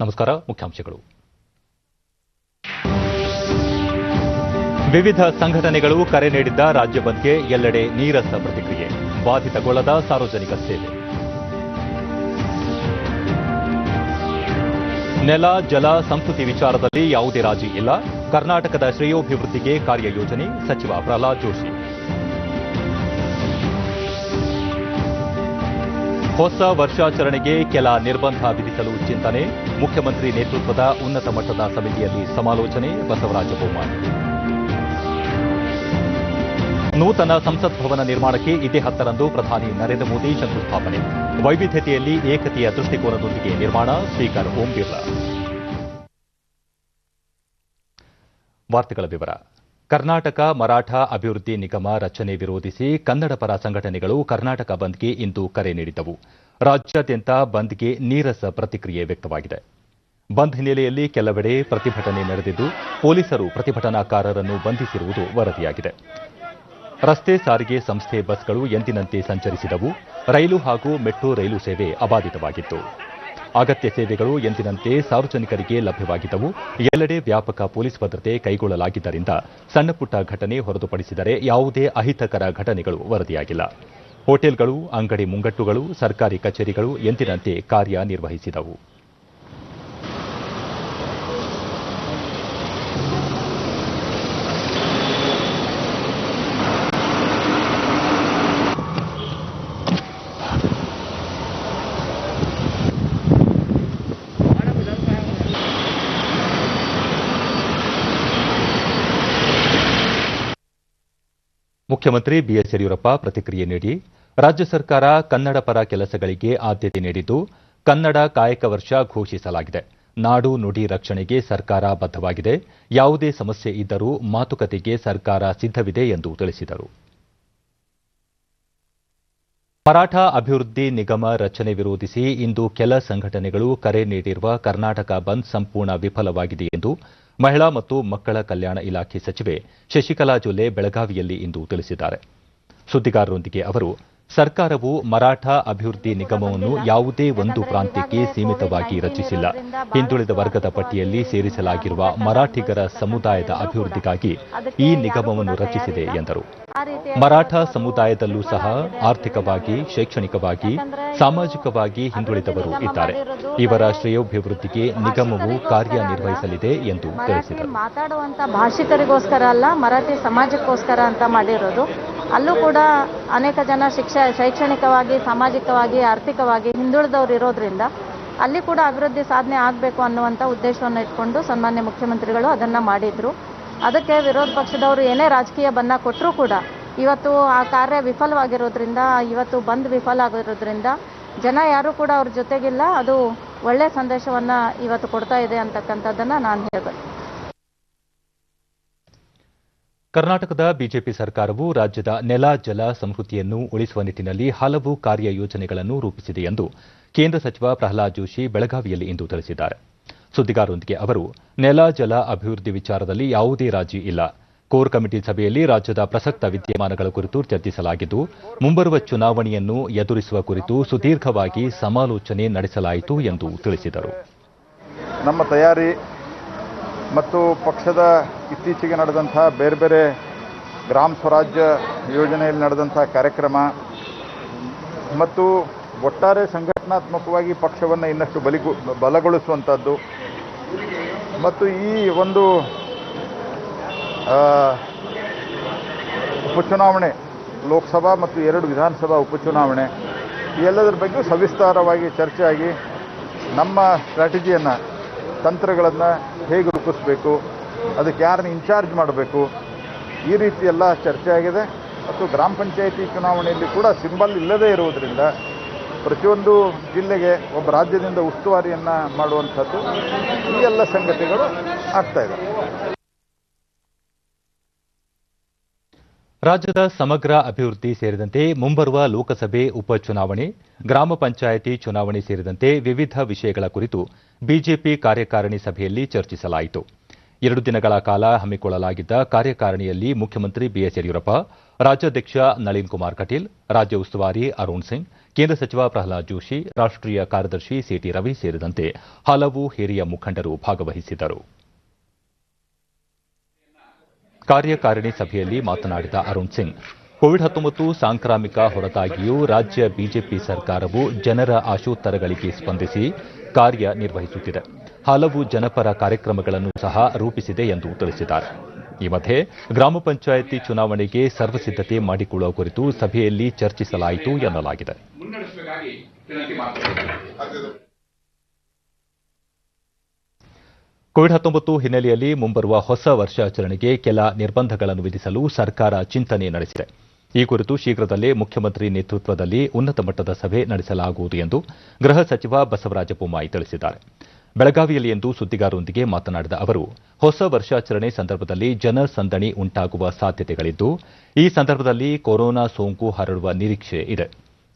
ನಮಸ್ಕಾರ. ಮುಖ್ಯಾಂಶಗಳು. ವಿವಿಧ ಸಂಘಟನೆಗಳು ಕರೆ ನೀಡಿದ್ದ ರಾಜ್ಯ ಬಂದ್ಗೆ ಎಲ್ಲೆಡೆ ನೀರಸ ಪ್ರತಿಕ್ರಿಯೆ. ಬಾಧಿತಗೊಳ್ಳದ ಸಾರ್ವಜನಿಕ ಸೇವೆ. ನೆಲ ಜಲ ಸಂಸ್ಕೃತಿ ವಿಚಾರದಲ್ಲಿ ಯಾವುದೇ ರಾಜಿ ಇಲ್ಲ. ಕರ್ನಾಟಕದ ಶ್ರೇಯೋಭಿವೃದ್ಧಿಗೆ ಕಾರ್ಯಯೋಜನೆ ಸಚಿವ ಪ್ರಹ್ಲಾದ್ ಜೋಶಿ. ಹೊಸ ವರ್ಷಾಚರಣೆಗೆ ಕೆಲ ನಿರ್ಬಂಧ ವಿಧಿಸಲು ಚಿಂತನೆ. ಮುಖ್ಯಮಂತ್ರಿ ನೇತೃತ್ವದ ಉನ್ನತ ಮಟ್ಟದ ಸಮಿತಿಯಲ್ಲಿ ಸಮಾಲೋಚನೆ. ಬಸವರಾಜ ಬೊಮ್ಮಾಯಿ. ನೂತನ ಸಂಸತ್ ಭವನ ನಿರ್ಮಾಣಕ್ಕೆ ಇದೇ 10ರಂದು ಪ್ರಧಾನಿ ನರೇಂದ್ರ ಮೋದಿ ಶಂಕುಸ್ಥಾಪನೆ. ವೈವಿಧ್ಯತೆಯಲ್ಲಿ ಏಕತೆಯ ದೃಷ್ಟಿಕೋನದೊಂದಿಗೆ ನಿರ್ಮಾಣ. ಸ್ಪೀಕರ್ ಓಂ ಬಿರ್ಲಾ. ವಾರ್ತೆಗಳ ವಿವರ. ಕರ್ನಾಟಕ ಮರಾಠ ಅಭಿವೃದ್ಧಿ ನಿಗಮ ರಚನೆ ವಿರೋಧಿಸಿ ಕನ್ನಡ ಪರ ಸಂಘಟನೆಗಳು ಕರ್ನಾಟಕ ಬಂದ್ಗೆ ಇಂದು ಕರೆ ನೀಡಿದ್ದವು. ರಾಜ್ಯಾದ್ಯಂತ ಬಂದ್ಗೆ ನೀರಸ ಪ್ರತಿಕ್ರಿಯೆ ವ್ಯಕ್ತವಾಗಿದೆ. ಬಂದ್ ಹಿನ್ನೆಲೆಯಲ್ಲಿ ಕೆಲವೆಡೆ ಪ್ರತಿಭಟನೆ ನಡೆದಿದ್ದು, ಪೊಲೀಸರು ಪ್ರತಿಭಟನಾಕಾರರನ್ನು ಬಂಧಿಸಿರುವುದು ವರದಿಯಾಗಿದೆ. ರಸ್ತೆ ಸಾರಿಗೆ ಸಂಸ್ಥೆ ಬಸ್ಗಳು ಎಂದಿನಂತೆ ಸಂಚರಿಸಿದವು. ರೈಲು ಹಾಗೂ ಮೆಟ್ರೋ ರೈಲು ಸೇವೆ ಅಬಾಧಿತವಾಗಿತ್ತು. ಅಗತ್ಯ ಸೇವೆಗಳು ಎಂದಿನಂತೆ ಸಾರ್ವಜನಿಕರಿಗೆ ಲಭ್ಯವಾಗಿದ್ದವು. ಎಲ್ಲೆಡೆ ವ್ಯಾಪಕ ಪೊಲೀಸ್ ಭದ್ರತೆ ಕೈಗೊಳ್ಳಲಾಗಿದ್ದರಿಂದ ಸಣ್ಣಪುಟ್ಟ ಘಟನೆ ಹೊರತುಪಡಿಸಿದರೆ ಯಾವುದೇ ಅಹಿತಕರ ಘಟನೆಗಳು ವರದಿಯಾಗಿಲ್ಲ. ಹೋಟೆಲ್ಗಳು, ಅಂಗಡಿ ಮುಂಗಟ್ಟುಗಳು, ಸರ್ಕಾರಿ ಕಚೇರಿಗಳು ಎಂದಿನಂತೆ ಕಾರ್ಯನಿರ್ವಹಿಸಿದವು. ಮುಖ್ಯಮಂತ್ರಿ ಬಿಎಸ್ ಯಡಿಯೂರಪ್ಪ ಪ್ರತಿಕ್ರಿಯೆ ನೀಡಿ, ರಾಜ್ಯ ಸರ್ಕಾರ ಕನ್ನಡ ಪರ ಕೆಲಸಗಳಿಗೆ ಆದ್ಯತೆ ನೀಡಿದ್ದು, ಕನ್ನಡ ಕಾಯಕ ವರ್ಷ ಘೋಷಿಸಲಾಗಿದೆ. ನಾಡು ನುಡಿ ರಕ್ಷಣೆಗೆ ಸರ್ಕಾರ ಬದ್ಧವಾಗಿದೆ. ಯಾವುದೇ ಸಮಸ್ಯೆ ಇದ್ದರೂ ಮಾತುಕತೆಗೆ ಸರ್ಕಾರ ಸಿದ್ಧವಿದೆ ಎಂದು ತಿಳಿಸಿದರು. ಮರಾಠ ಅಭಿವೃದ್ಧಿ ನಿಗಮ ರಚನೆ ವಿರೋಧಿಸಿ ಇಂದು ಕೆಲ ಸಂಘಟನೆಗಳು ಕರೆ ನೀಡಿರುವ ಕರ್ನಾಟಕ ಬಂದ್ ಸಂಪೂರ್ಣ ವಿಫಲವಾಗಿದೆ ಎಂದು ಮಹಿಳಾ ಮತ್ತು ಮಕ್ಕಳ ಕಲ್ಯಾಣ ಇಲಾಖೆ ಸಚಿವೆ ಶಶಿಕಲಾ ಜೊಲ್ಲೆ ಬೆಳಗಾವಿಯಲ್ಲಿ ಇಂದು ತಿಳಿಸಿದ್ದಾರೆ. ಸುದ್ದಿಗಾರರೊಂದಿಗೆ ಅವರು, ಸರ್ಕಾರವು ಮರಾಠ ಅಭಿವೃದ್ಧಿ ನಿಗಮವನ್ನು ಯಾವುದೇ ಒಂದು ಪ್ರಾಂತ್ಯಕ್ಕೆ ಸೀಮಿತವಾಗಿ ರಚಿಸಿಲ್ಲ. ಹಿಂದುಳಿದ ವರ್ಗದ ಪಟ್ಟಿಯಲ್ಲಿ ಸೇರಿಸಲಾಗಿರುವ ಮರಾಠಿಗರ ಸಮುದಾಯದ ಅಭಿವೃದ್ಧಿಗಾಗಿ ಈ ನಿಗಮವನ್ನು ರಚಿಸಿದೆ ಎಂದರು. ಮರಾಠ ಸಮುದಾಯದಲ್ಲೂ ಸಹ ಆರ್ಥಿಕವಾಗಿ, ಶೈಕ್ಷಣಿಕವಾಗಿ, ಸಾಮಾಜಿಕವಾಗಿ ಹಿಂದುಳಿದವರು ಇದ್ದಾರೆ. ಇವರ ಶ್ರೇಯೋಭಿವೃದ್ಧಿಗೆ ನಿಗಮವು ಕಾರ್ಯನಿರ್ವಹಿಸಲಿದೆ ಎಂದು ತಿಳಿಸಿದರು. ಮಾತಾಡುವಂತ ಭಾಷಿಕರಿಗೋಸ್ಕರ ಅಲ್ಲ, ಮರಾಠಿ ಸಮಾಜಕ್ಕೋಸ್ಕರ ಅಂತ ಮಾಡಿರೋದು. ಅಲ್ಲೂ ಕೂಡ ಅನೇಕ ಜನ ಶೈಕ್ಷಣಿಕವಾಗಿ, ಸಾಮಾಜಿಕವಾಗಿ, ಆರ್ಥಿಕವಾಗಿ ಹಿಂದುಳಿದವರು ಇರೋದ್ರಿಂದ ಅಲ್ಲಿ ಕೂಡ ಅಭಿವೃದ್ಧಿ ಸಾಧನೆ ಆಗಬೇಕು ಅನ್ನುವಂಥ ಉದ್ದೇಶವನ್ನು ಇಟ್ಕೊಂಡು ಸನ್ಮಾನ್ಯ ಮುಖ್ಯಮಂತ್ರಿಗಳು ಅದನ್ನು ಮಾಡಿದ್ರು. ಅದಕ್ಕೆ ವಿರೋಧ ಪಕ್ಷದವರು ಏನೇ ರಾಜಕೀಯ ಬಣ್ಣ ಕೊಟ್ಟರೂ ಕೂಡ ಇವತ್ತು ಆ ಕಾರ್ಯ ವಿಫಲವಾಗಿರೋದ್ರಿಂದ, ಇವತ್ತು ಬಂದ್ ವಿಫಲ ಆಗಿರೋದ್ರಿಂದ ಜನ ಯಾರು ಕೂಡ ಅವ್ರ ಜೊತೆಗಿಲ್ಲ. ಅದು ಒಳ್ಳೆಯ ಸಂದೇಶವನ್ನು ಇವತ್ತು ಕೊಡ್ತಾ ಇದೆ ಅಂತಕ್ಕಂಥದ್ದನ್ನು ನಾನು ಹೇಳಬೇಕು. ಕರ್ನಾಟಕದ ಬಿಜೆಪಿ ಸರ್ಕಾರವು ರಾಜ್ಯದ ನೆಲ ಜಲ ಸಂಸ್ಕೃತಿಯನ್ನು ಉಳಿಸುವ ನಿಟ್ಟಿನಲ್ಲಿ ಹಲವು ಕಾರ್ಯಯೋಜನೆಗಳನ್ನು ರೂಪಿಸಿದೆ ಎಂದು ಕೇಂದ್ರ ಸಚಿವ ಪ್ರಹ್ಲಾದ್ ಜೋಶಿ ಬೆಳಗಾವಿಯಲ್ಲಿ ಇಂದು ತಿಳಿಸಿದ್ದಾರೆ. ಸುದ್ದಿಗಾರರೊಂದಿಗೆ ಅವರು, ನೆಲ ಜಲ ಅಭಿವೃದ್ಧಿ ವಿಚಾರದಲ್ಲಿ ಯಾವುದೇ ರಾಜಿ ಇಲ್ಲ. ಕೋರ್ ಕಮಿಟಿ ಸಭೆಯಲ್ಲಿ ರಾಜ್ಯದ ಪ್ರಸಕ್ತ ವಿದ್ಯಮಾನಗಳ ಕುರಿತು ಚರ್ಚಿಸಲಾಗಿದ್ದು, ಮುಂಬರುವ ಚುನಾವಣೆಯನ್ನು ಎದುರಿಸುವ ಕುರಿತು ಸುದೀರ್ಘವಾಗಿ ಸಮಾಲೋಚನೆ ನಡೆಸಲಾಯಿತು ಎಂದು ತಿಳಿಸಿದರು. ನಮ್ಮ ತಯಾರಿ ಮತ್ತು ಪಕ್ಷದ ಇತ್ತೀಚೆಗೆ ನಡೆದಂಥ ಬೇರೆ ಬೇರೆ ಗ್ರಾಮ ಸ್ವರಾಜ್ಯ ಯೋಜನೆಯಲ್ಲಿ ನಡೆದಂಥ ಕಾರ್ಯಕ್ರಮ ಮತ್ತು ಒಟ್ಟಾರೆ ಸಂಘಟನಾತ್ಮಕವಾಗಿ ಪಕ್ಷವನ್ನು ಇನ್ನಷ್ಟು ಬಲಗೊಳಿಸುವಂಥದ್ದು ಮತ್ತು ಈ ಒಂದು ಉಪಚುನಾವಣೆ, ಲೋಕಸಭಾ ಮತ್ತು 2 ವಿಧಾನಸಭಾ ಉಪಚುನಾವಣೆ, ಈ ಎಲ್ಲದರ ಬಗ್ಗೆ ಸವಿಸ್ತಾರವಾಗಿ ಚರ್ಚೆ ಆಗಿ ನಮ್ಮ ಸ್ಟ್ರಾಟಜಿಯನ್ನು, ತಂತ್ರಗಳನ್ನು ಹೇಗೆ ರೂಪಿಸಬೇಕು, ಅದಕ್ಕೆ ಯಾರನ್ನ ಇನ್ಚಾರ್ಜ್ ಮಾಡಬೇಕು, ಈ ರೀತಿ ಎಲ್ಲ ಚರ್ಚೆ ಆಗಿದೆ. ಮತ್ತು ಗ್ರಾಮ ಪಂಚಾಯಿತಿ ಚುನಾವಣೆಯಲ್ಲಿ ಕೂಡ ಸಿಂಬಲ್ ಇಲ್ಲದೇ ಇರುವುದರಿಂದ ಪ್ರತಿಯೊಂದು ಜಿಲ್ಲೆಗೆ ಒಬ್ಬ ರಾಜ್ಯದಿಂದ ಉಸ್ತುವಾರಿಯನ್ನು ಮಾಡುವಂಥದ್ದು, ಈ ಎಲ್ಲ ಸಂಗತಿಗಳು ಆಗ್ತಾ ಇದೆ. ರಾಜ್ಯದ ಸಮಗ್ರ ಅಭಿವೃದ್ಧಿ ಸೇರಿದಂತೆ ಮುಂಬರುವ ಲೋಕಸಭೆ ಉಪಚುನಾವಣೆ, ಗ್ರಾಮ ಪಂಚಾಯಿತಿ ಚುನಾವಣೆ ಸೇರಿದಂತೆ ವಿವಿಧ ವಿಷಯಗಳ ಕುರಿತು ಬಿಜೆಪಿ ಕಾರ್ಯಕಾರಿಣಿ ಸಭೆಯಲ್ಲಿ ಚರ್ಚಿಸಲಾಯಿತು. 2 ದಿನಗಳ ಕಾಲ ಹಮ್ಮಿಕೊಳ್ಳಲಾಗಿದ್ದ ಕಾರ್ಯಕಾರಿಣಿಯಲ್ಲಿ ಮುಖ್ಯಮಂತ್ರಿ ಬಿಎಸ್ ಯಡಿಯೂರಪ್ಪ, ರಾಜ್ಯಾಧ್ಯಕ್ಷ ನಳಿನ್ ಕುಮಾರ್ ಕಟೀಲ್, ರಾಜ್ಯ ಉಸ್ತುವಾರಿ ಅರುಣ್ ಸಿಂಗ್, ಕೇಂದ್ರ ಸಚಿವ ಪ್ರಹ್ಲಾದ್ ಜೋಶಿ, ರಾಷ್ಟ್ರೀಯ ಕಾರ್ಯದರ್ಶಿ ಸಿಟಿ ರವಿ ಸೇರಿದಂತೆ ಹಲವು ಹಿರಿಯ ಮುಖಂಡರು ಭಾಗವಹಿಸಿದ್ದರು. ಕಾರ್ಯಕಾರಿಣಿ ಸಭೆಯಲ್ಲಿ ಮಾತನಾಡಿದ ಅರುಣ್ ಸಿಂಗ್, ಕೋವಿಡ್-19 ಸಾಂಕ್ರಾಮಿಕ ಹೊರತಾಗಿಯೂ ರಾಜ್ಯ ಬಿಜೆಪಿ ಸರ್ಕಾರವು ಜನರ ಆಶೋತ್ತರಗಳಿಗೆ ಸ್ಪಂದಿಸಿ ಕಾರ್ಯನಿರ್ವಹಿಸುತ್ತಿದೆ. ಹಲವು ಜನಪರ ಕಾರ್ಯಕ್ರಮಗಳನ್ನು ಸಹ ರೂಪಿಸಿದೆ ಎಂದು ತಿಳಿಸಿದ್ದಾರೆ. ಈ ಮಧ್ಯೆ ಗ್ರಾಮ ಪಂಚಾಯಿತಿ ಚುನಾವಣೆಗೆ ಸರ್ವಸಿದ್ಧತೆ ಮಾಡಿಕೊಳ್ಳುವ ಕುರಿತು ಸಭೆಯಲ್ಲಿ ಚರ್ಚಿಸಲಾಯಿತು ಎನ್ನಲಾಗಿದೆ. ಕೋವಿಡ್-19 ಹಿನ್ನೆಲೆಯಲ್ಲಿ ಮುಂಬರುವ ಹೊಸ ವರ್ಷಾಚರಣೆಗೆ ಕೆಲ ನಿರ್ಬಂಧಗಳನ್ನು ವಿಧಿಸಲು ಸರ್ಕಾರ ಚಿಂತನೆ ನಡೆಸಿದೆ. ಈ ಕುರಿತು ಶೀಘ್ರದಲ್ಲೇ ಮುಖ್ಯಮಂತ್ರಿ ನೇತೃತ್ವದಲ್ಲಿ ಉನ್ನತ ಮಟ್ಟದ ಸಭೆ ನಡೆಸಲಾಗುವುದು ಎಂದು ಗೃಹ ಸಚಿವ ಬಸವರಾಜ ಬೊಮ್ಮಾಯಿ ತಿಳಿಸಿದ್ದಾರೆ. ಬೆಳಗಾವಿಯಲ್ಲಿಂದು ಸುದ್ದಿಗಾರರೊಂದಿಗೆ ಮಾತನಾಡಿದ ಅವರು, ಹೊಸ ವರ್ಷಾಚರಣೆ ಸಂದರ್ಭದಲ್ಲಿ ಜನಸಂದಣಿ ಉಂಟಾಗುವ ಸಾಧ್ಯತೆಗಳಿದ್ದು, ಈ ಸಂದರ್ಭದಲ್ಲಿ ಕೊರೋನಾ ಸೋಂಕು ಹರಡುವ ನಿರೀಕ್ಷೆ ಇದೆ.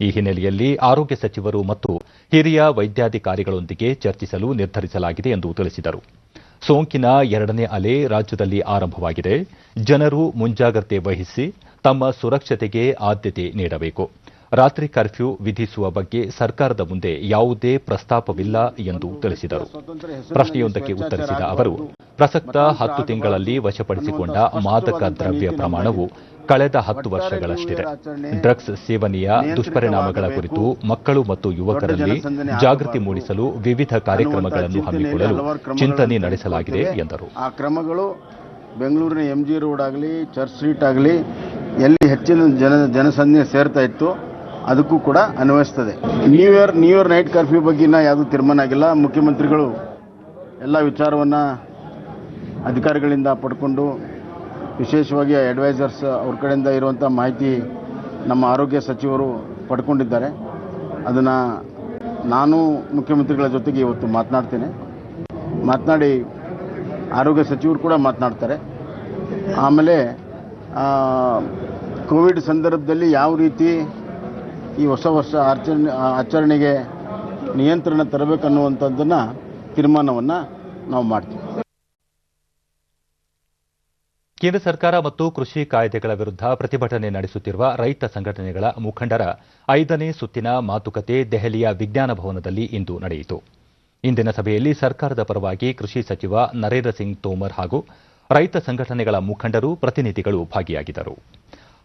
ಈ ಹಿನ್ನೆಲೆಯಲ್ಲಿ ಆರೋಗ್ಯ ಸಚಿವರು ಮತ್ತು ಹಿರಿಯ ವೈದ್ಯಾಧಿಕಾರಿಗಳೊಂದಿಗೆ ಚರ್ಚಿಸಲು ನಿರ್ಧರಿಸಲಾಗಿದೆ ಎಂದು ತಿಳಿಸಿದರು. ಸೋಂಕಿನ ಎರಡನೇ ಅಲೆ ರಾಜ್ಯದಲ್ಲಿ ಆರಂಭವಾಗಿದೆ. ಜನರು ಮುಂಜಾಗ್ರತೆ ವಹಿಸಿ ತಮ್ಮ ಸುರಕ್ಷತೆಗೆ ಆದ್ಯತೆ ನೀಡಬೇಕು. ರಾತ್ರಿ ಕರ್ಫ್ಯೂ ವಿಧಿಸುವ ಬಗ್ಗೆ ಸರ್ಕಾರದ ಮುಂದೆ ಯಾವುದೇ ಪ್ರಸ್ತಾಪವಿಲ್ಲ ಎಂದು ತಿಳಿಸಿದರು. ಪ್ರಶ್ನೆಯೊಂದಕ್ಕೆ ಉತ್ತರಿಸಿದ ಅವರು, ಪ್ರಸಕ್ತ 10 ತಿಂಗಳಲ್ಲಿ ವಶಪಡಿಸಿಕೊಂಡ ಮಾದಕ ದ್ರವ್ಯ ಪ್ರಮಾಣವು ಕಳೆದ 10 ವರ್ಷಗಳಷ್ಟಿದೆ. ಡ್ರಗ್ಸ್ ಸೇವನೆಯ ದುಷ್ಪರಿಣಾಮಗಳ ಕುರಿತು ಮಕ್ಕಳು ಮತ್ತು ಯುವಕರಲ್ಲಿ ಜಾಗೃತಿ ಮೂಡಿಸಲು ವಿವಿಧ ಕಾರ್ಯಕ್ರಮಗಳನ್ನು ಹಮ್ಮಿಕೊಳ್ಳಲು ಚಿಂತನೆ ನಡೆಸಲಾಗಿದೆ ಎಂದರು. ಆ ಕ್ರಮಗಳು ಬೆಂಗಳೂರಿನ MG ರೋಡ್ ಆಗಲಿ, ಚರ್ಚ್ ಸ್ಟ್ರೀಟ್ ಆಗಲಿ, ಎಲ್ಲಿ ಹೆಚ್ಚಿನ ಜನಸಂದಣಿ ಸೇರ್ತಾ ಇತ್ತು ಅದಕ್ಕೂ ಕೂಡ ಅನ್ವಯಿಸ್ತದೆ. ನ್ಯೂ ಇಯರ್ ನೈಟ್ ಕರ್ಫ್ಯೂ ಬಗ್ಗೆ ಯಾವುದೂ ತೀರ್ಮಾನ ಆಗಿಲ್ಲ. ಮುಖ್ಯಮಂತ್ರಿಗಳು ಎಲ್ಲ ವಿಚಾರವನ್ನು ಅಧಿಕಾರಿಗಳಿಂದ ಪಡ್ಕೊಂಡು, ವಿಶೇಷವಾಗಿ ಅಡ್ವೈಸರ್ಸ್ ಅವ್ರ ಕಡೆಯಿಂದ ಇರುವಂಥ ಮಾಹಿತಿ ನಮ್ಮ ಆರೋಗ್ಯ ಸಚಿವರು ಪಡ್ಕೊಂಡಿದ್ದಾರೆ. ಅದನ್ನು ನಾನು ಮುಖ್ಯಮಂತ್ರಿಗಳ ಜೊತೆಗೆ ಇವತ್ತು ಮಾತನಾಡಿ ಆರೋಗ್ಯ ಸಚಿವರು ಕೂಡ ಮಾತನಾಡ್ತಾರೆ. ಆಮೇಲೆ ಕೋವಿಡ್ ಸಂದರ್ಭದಲ್ಲಿ ಯಾವ ರೀತಿ ಈ ಹೊಸ ವರ್ಷ ಆಚರಣೆಗೆ ನಿಯಂತ್ರಣ ತರಬೇಕನ್ನುವಂಥದ್ದನ್ನು ತೀರ್ಮಾನವನ್ನು ನಾವು ಮಾಡ್ತೀವಿ. ಕೇಂದ್ರ ಸರ್ಕಾರ ಮತ್ತು ಕೃಷಿ ಕಾಯ್ದೆಗಳ ವಿರುದ್ಧ ಪ್ರತಿಭಟನೆ ನಡೆಸುತ್ತಿರುವ ರೈತ ಸಂಘಟನೆಗಳ ಮುಖಂಡರ 5ನೇ ಸುತ್ತಿನ ಮಾತುಕತೆ ದೆಹಲಿಯ ವಿಜ್ಞಾನ ಭವನದಲ್ಲಿ ಇಂದು ನಡೆಯಿತು. ಇಂದಿನ ಸಭೆಯಲ್ಲಿ ಸರ್ಕಾರದ ಪರವಾಗಿ ಕೃಷಿ ಸಚಿವ ನರೇಂದ್ರ ಸಿಂಗ್ ತೋಮರ್ ಹಾಗೂ ರೈತ ಸಂಘಟನೆಗಳ ಮುಖಂಡರು, ಪ್ರತಿನಿಧಿಗಳು ಭಾಗಿಯಾಗಿದ್ದರು.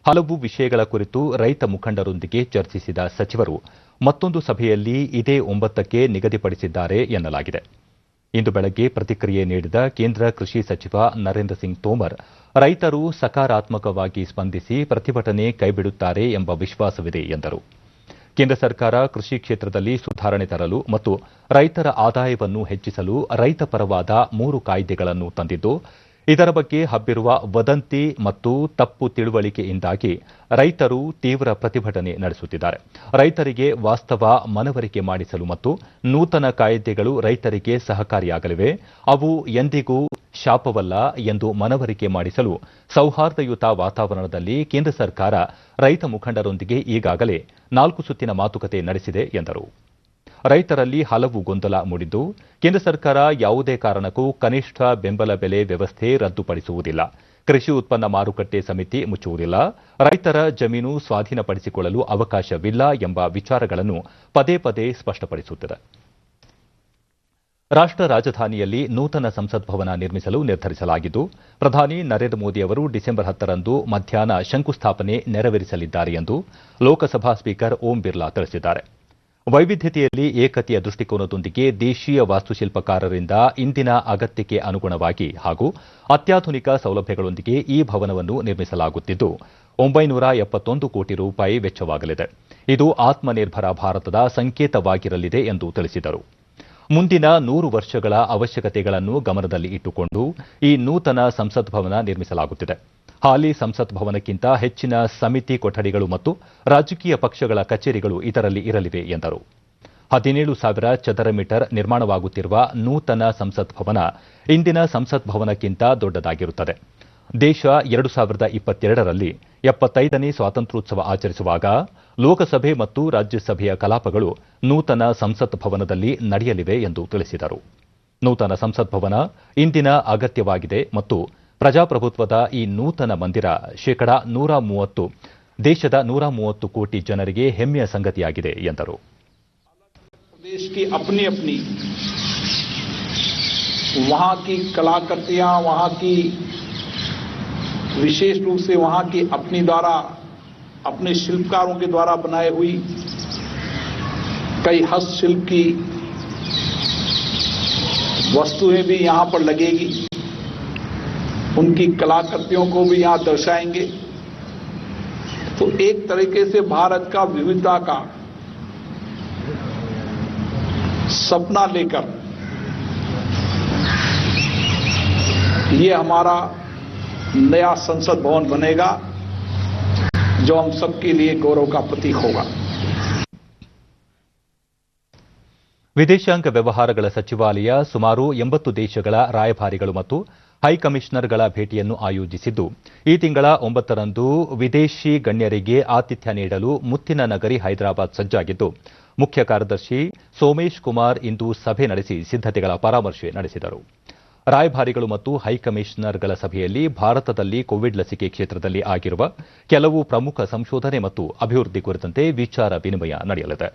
ಹಲವು ವಿಷಯಗಳ ಕುರಿತು ರೈತ ಮುಖಂಡರೊಂದಿಗೆ ಚರ್ಚಿಸಿದ ಸಚಿವರು ಮತ್ತೊಂದು ಸಭೆಯಲ್ಲಿ ಇದೇ 9ಕ್ಕೆ ನಿಗದಿಪಡಿಸಿದ್ದಾರೆ ಎನ್ನಲಾಗಿದೆ. ಇಂದು ಬೆಳಗ್ಗೆ ಪ್ರತಿಕ್ರಿಯೆ ನೀಡಿದ ಕೇಂದ್ರ ಕೃಷಿ ಸಚಿವ ನರೇಂದ್ರ ಸಿಂಗ್ ತೋಮರ್, ರೈತರು ಸಕಾರಾತ್ಮಕವಾಗಿ ಸ್ಪಂದಿಸಿ ಪ್ರತಿಭಟನೆ ಕೈಬಿಡುತ್ತಾರೆ ಎಂಬ ವಿಶ್ವಾಸವಿದೆ ಎಂದರು. ಕೇಂದ್ರ ಸರ್ಕಾರ ಕೃಷಿ ಕ್ಷೇತ್ರದಲ್ಲಿ ಸುಧಾರಣೆ ತರಲು ಮತ್ತು ರೈತರ ಆದಾಯವನ್ನು ಹೆಚ್ಚಿಸಲು ರೈತ ಪರವಾದ 3 ಕಾಯ್ದೆಗಳನ್ನು ತಂದಿದ್ದು, ಇದರ ಬಗ್ಗೆ ಹಬ್ಬಿರುವ ವದಂತಿ ಮತ್ತು ತಪ್ಪು ತಿಳುವಳಿಕೆಯಿಂದಾಗಿ ರೈತರು ತೀವ್ರ ಪ್ರತಿಭಟನೆ ನಡೆಸುತ್ತಿದ್ದಾರೆ. ರೈತರಿಗೆ ವಾಸ್ತವ ಮನವರಿಕೆ ಮಾಡಿಸಲು ಮತ್ತು ನೂತನ ಕಾಯ್ದೆಗಳು ರೈತರಿಗೆ ಸಹಕಾರಿಯಾಗಲಿವೆ, ಅವು ಎಂದಿಗೂ ಶಾಪವಲ್ಲ ಎಂದು ಮನವರಿಕೆ ಮಾಡಿಸಲು ಸೌಹಾರ್ದಯುತ ವಾತಾವರಣದಲ್ಲಿ ಕೇಂದ್ರ ಸರ್ಕಾರ ರೈತ ಮುಖಂಡರೊಂದಿಗೆ ಈಗಾಗಲೇ 4 ಸುತ್ತಿನ ಮಾತುಕತೆ ನಡೆಸಿದೆ ಎಂದರು. ರೈತರಲ್ಲಿ ಹಲವು ಗೊಂದಲ ಮೂಡಿದ್ದು, ಕೇಂದ್ರ ಸರ್ಕಾರ ಯಾವುದೇ ಕಾರಣಕ್ಕೂ ಕನಿಷ್ಠ ಬೆಂಬಲ ಬೆಲೆ ವ್ಯವಸ್ಥೆ ರದ್ದುಪಡಿಸುವುದಿಲ್ಲ, ಕೃಷಿ ಉತ್ಪನ್ನ ಮಾರುಕಟ್ಟೆ ಸಮಿತಿ ಮುಚ್ಚುವುದಿಲ್ಲ, ರೈತರ ಜಮೀನು ಸ್ವಾಧೀನಪಡಿಸಿಕೊಳ್ಳಲು ಅವಕಾಶವಿಲ್ಲ ಎಂಬ ವಿಚಾರಗಳನ್ನು ಪದೇ ಪದೇ ಸ್ಪಷ್ಟಪಡಿಸುತ್ತಿದೆ. ರಾಷ್ಟ್ರ ರಾಜಧಾನಿಯಲ್ಲಿ ನೂತನ ಸಂಸತ್ ಭವನ ನಿರ್ಮಿಸಲು ನಿರ್ಧರಿಸಲಾಗಿದ್ದು, ಪ್ರಧಾನಿ ನರೇಂದ್ರ ಮೋದಿ ಅವರು ಡಿಸೆಂಬರ್ 10ರಂದು ಮಧ್ಯಾಹ್ನ ಶಂಕುಸ್ಥಾಪನೆ ನೆರವೇರಿಸಲಿದ್ದಾರೆ ಎಂದು ಲೋಕಸಭಾ ಸ್ಪೀಕರ್ ಓಂ ಬಿರ್ಲಾ ತಿಳಿಸಿದ್ದಾರೆ. ವೈವಿಧ್ಯತೆಯಲ್ಲಿ ಏಕತೆಯ ದೃಷ್ಟಿಕೋನದೊಂದಿಗೆ ದೇಶೀಯ ವಾಸ್ತುಶಿಲ್ಪಕಾರರಿಂದ ಇಂದಿನ ಅಗತ್ಯಕ್ಕೆ ಅನುಗುಣವಾಗಿ ಹಾಗೂ ಅತ್ಯಾಧುನಿಕ ಸೌಲಭ್ಯಗಳೊಂದಿಗೆ ಈ ಭವನವನ್ನು ನಿರ್ಮಿಸಲಾಗುತ್ತಿದ್ದು, 971 ಕೋಟಿ ರೂಪಾಯಿ ವೆಚ್ಚವಾಗಲಿದೆ. ಇದು ಆತ್ಮನಿರ್ಭರ ಭಾರತದ ಸಂಕೇತವಾಗಿರಲಿದೆ ಎಂದು ತಿಳಿಸಿದರು. ಮುಂದಿನ 100 ವರ್ಷಗಳ ಅವಶ್ಯಕತೆಗಳನ್ನು ಗಮನದಲ್ಲಿ ಇಟ್ಟುಕೊಂಡು ಈ ನೂತನ ಸಂಸತ್ ಭವನ ನಿರ್ಮಿಸಲಾಗುತ್ತಿದೆ. ಹಾಲಿ ಸಂಸತ್ ಭವನಕ್ಕಿಂತ ಹೆಚ್ಚಿನ ಸಮಿತಿ ಕೊಠಡಿಗಳು ಮತ್ತು ರಾಜಕೀಯ ಪಕ್ಷಗಳ ಕಚೇರಿಗಳು ಇದರಲ್ಲಿ ಇರಲಿವೆ ಎಂದರು. 17,000 ಚದರ ಮೀಟರ್ ನಿರ್ಮಾಣವಾಗುತ್ತಿರುವ ನೂತನ ಸಂಸತ್ ಭವನ ಇಂದಿನ ಸಂಸತ್ ಭವನಕ್ಕಿಂತ ದೊಡ್ಡದಾಗಿರುತ್ತದೆ. ದೇಶ 2022ರಲ್ಲಿ 75ನೇ ಸ್ವಾತಂತ್ರ್ಯೋತ್ಸವ ಆಚರಿಸುವಾಗ ಲೋಕಸಭೆ ಮತ್ತು ರಾಜ್ಯಸಭೆಯ ಕಲಾಪಗಳು ನೂತನ ಸಂಸತ್ ಭವನದಲ್ಲಿ ನಡೆಯಲಿವೆ ಎಂದು ತಿಳಿಸಿದರು. ನೂತನ ಸಂಸತ್ ಭವನ ಇಂದಿನ ಅಗತ್ಯವಾಗಿದೆ ಮತ್ತು ಪ್ರಜಾಪ್ರಭುತ್ವದ ಈ ನೂತನ ಮಂದಿರ 130% ದೇಶದ 130 ಕೋಟಿ ಜನರಿಗೆ ಹೆಮ್ಮೆಯ ಸಂಗತಿಯಾಗಿದೆ ಎಂದರು. प्रदेश की अपनी अपनी वहां की कलाकृतियां, वहां की विशेष रूप से वहां की अपनी द्वारा अपने शिल्पकारों के द्वारा बनाई हुई कई हस्तशिल्प की वस्तुएं भी यहां पर लगेगी. उनकी कलाकृतियों को भी यहां दर्शाएंगे. तो एक तरीके से भारत का विविधता का सपना लेकर ये हमारा नया संसद भवन बनेगा जो हम सबके लिए गौरव का प्रतीक होगा. ವಿದೇಶಾಂಗ ವ್ಯವಹಾರಗಳ ಸಚಿವಾಲಯ ಸುಮಾರು 80 ದೇಶಗಳ ರಾಯಭಾರಿಗಳು ಮತ್ತು ಹೈಕಮಿಷನರ್ಗಳ ಭೇಟಿಯನ್ನು ಆಯೋಜಿಸಿದ್ದು, ಈ ತಿಂಗಳ 9ರಂದು ವಿದೇಶಿ ಗಣ್ಯರಿಗೆ ಆತಿಥ್ಯ ನೀಡಲು ಮುತ್ತಿನ ನಗರಿ ಹೈದರಾಬಾದ್ ಸಜ್ಜಾಗಿದ್ದು, ಮುಖ್ಯ ಕಾರ್ಯದರ್ಶಿ ಸೋಮೇಶ್ ಕುಮಾರ್ ಇಂದು ಸಭೆ ನಡೆಸಿ ಸಿದ್ಧತೆಗಳ ಪರಾಮರ್ಶೆ ನಡೆಸಿದರು. ರಾಯಭಾರಿಗಳು ಮತ್ತು ಹೈಕಮಿಷನರ್ಗಳ ಸಭೆಯಲ್ಲಿ ಭಾರತದಲ್ಲಿ ಕೋವಿಡ್ ಲಸಿಕೆ ಕ್ಷೇತ್ರದಲ್ಲಿ ಆಗಿರುವ ಕೆಲವು ಪ್ರಮುಖ ಸಂಶೋಧನೆ ಮತ್ತು ಅಭಿವೃದ್ಧಿ ಕುರಿತಂತೆ ವಿಚಾರ ವಿನಿಮಯ ನಡೆಯಲಿದೆ.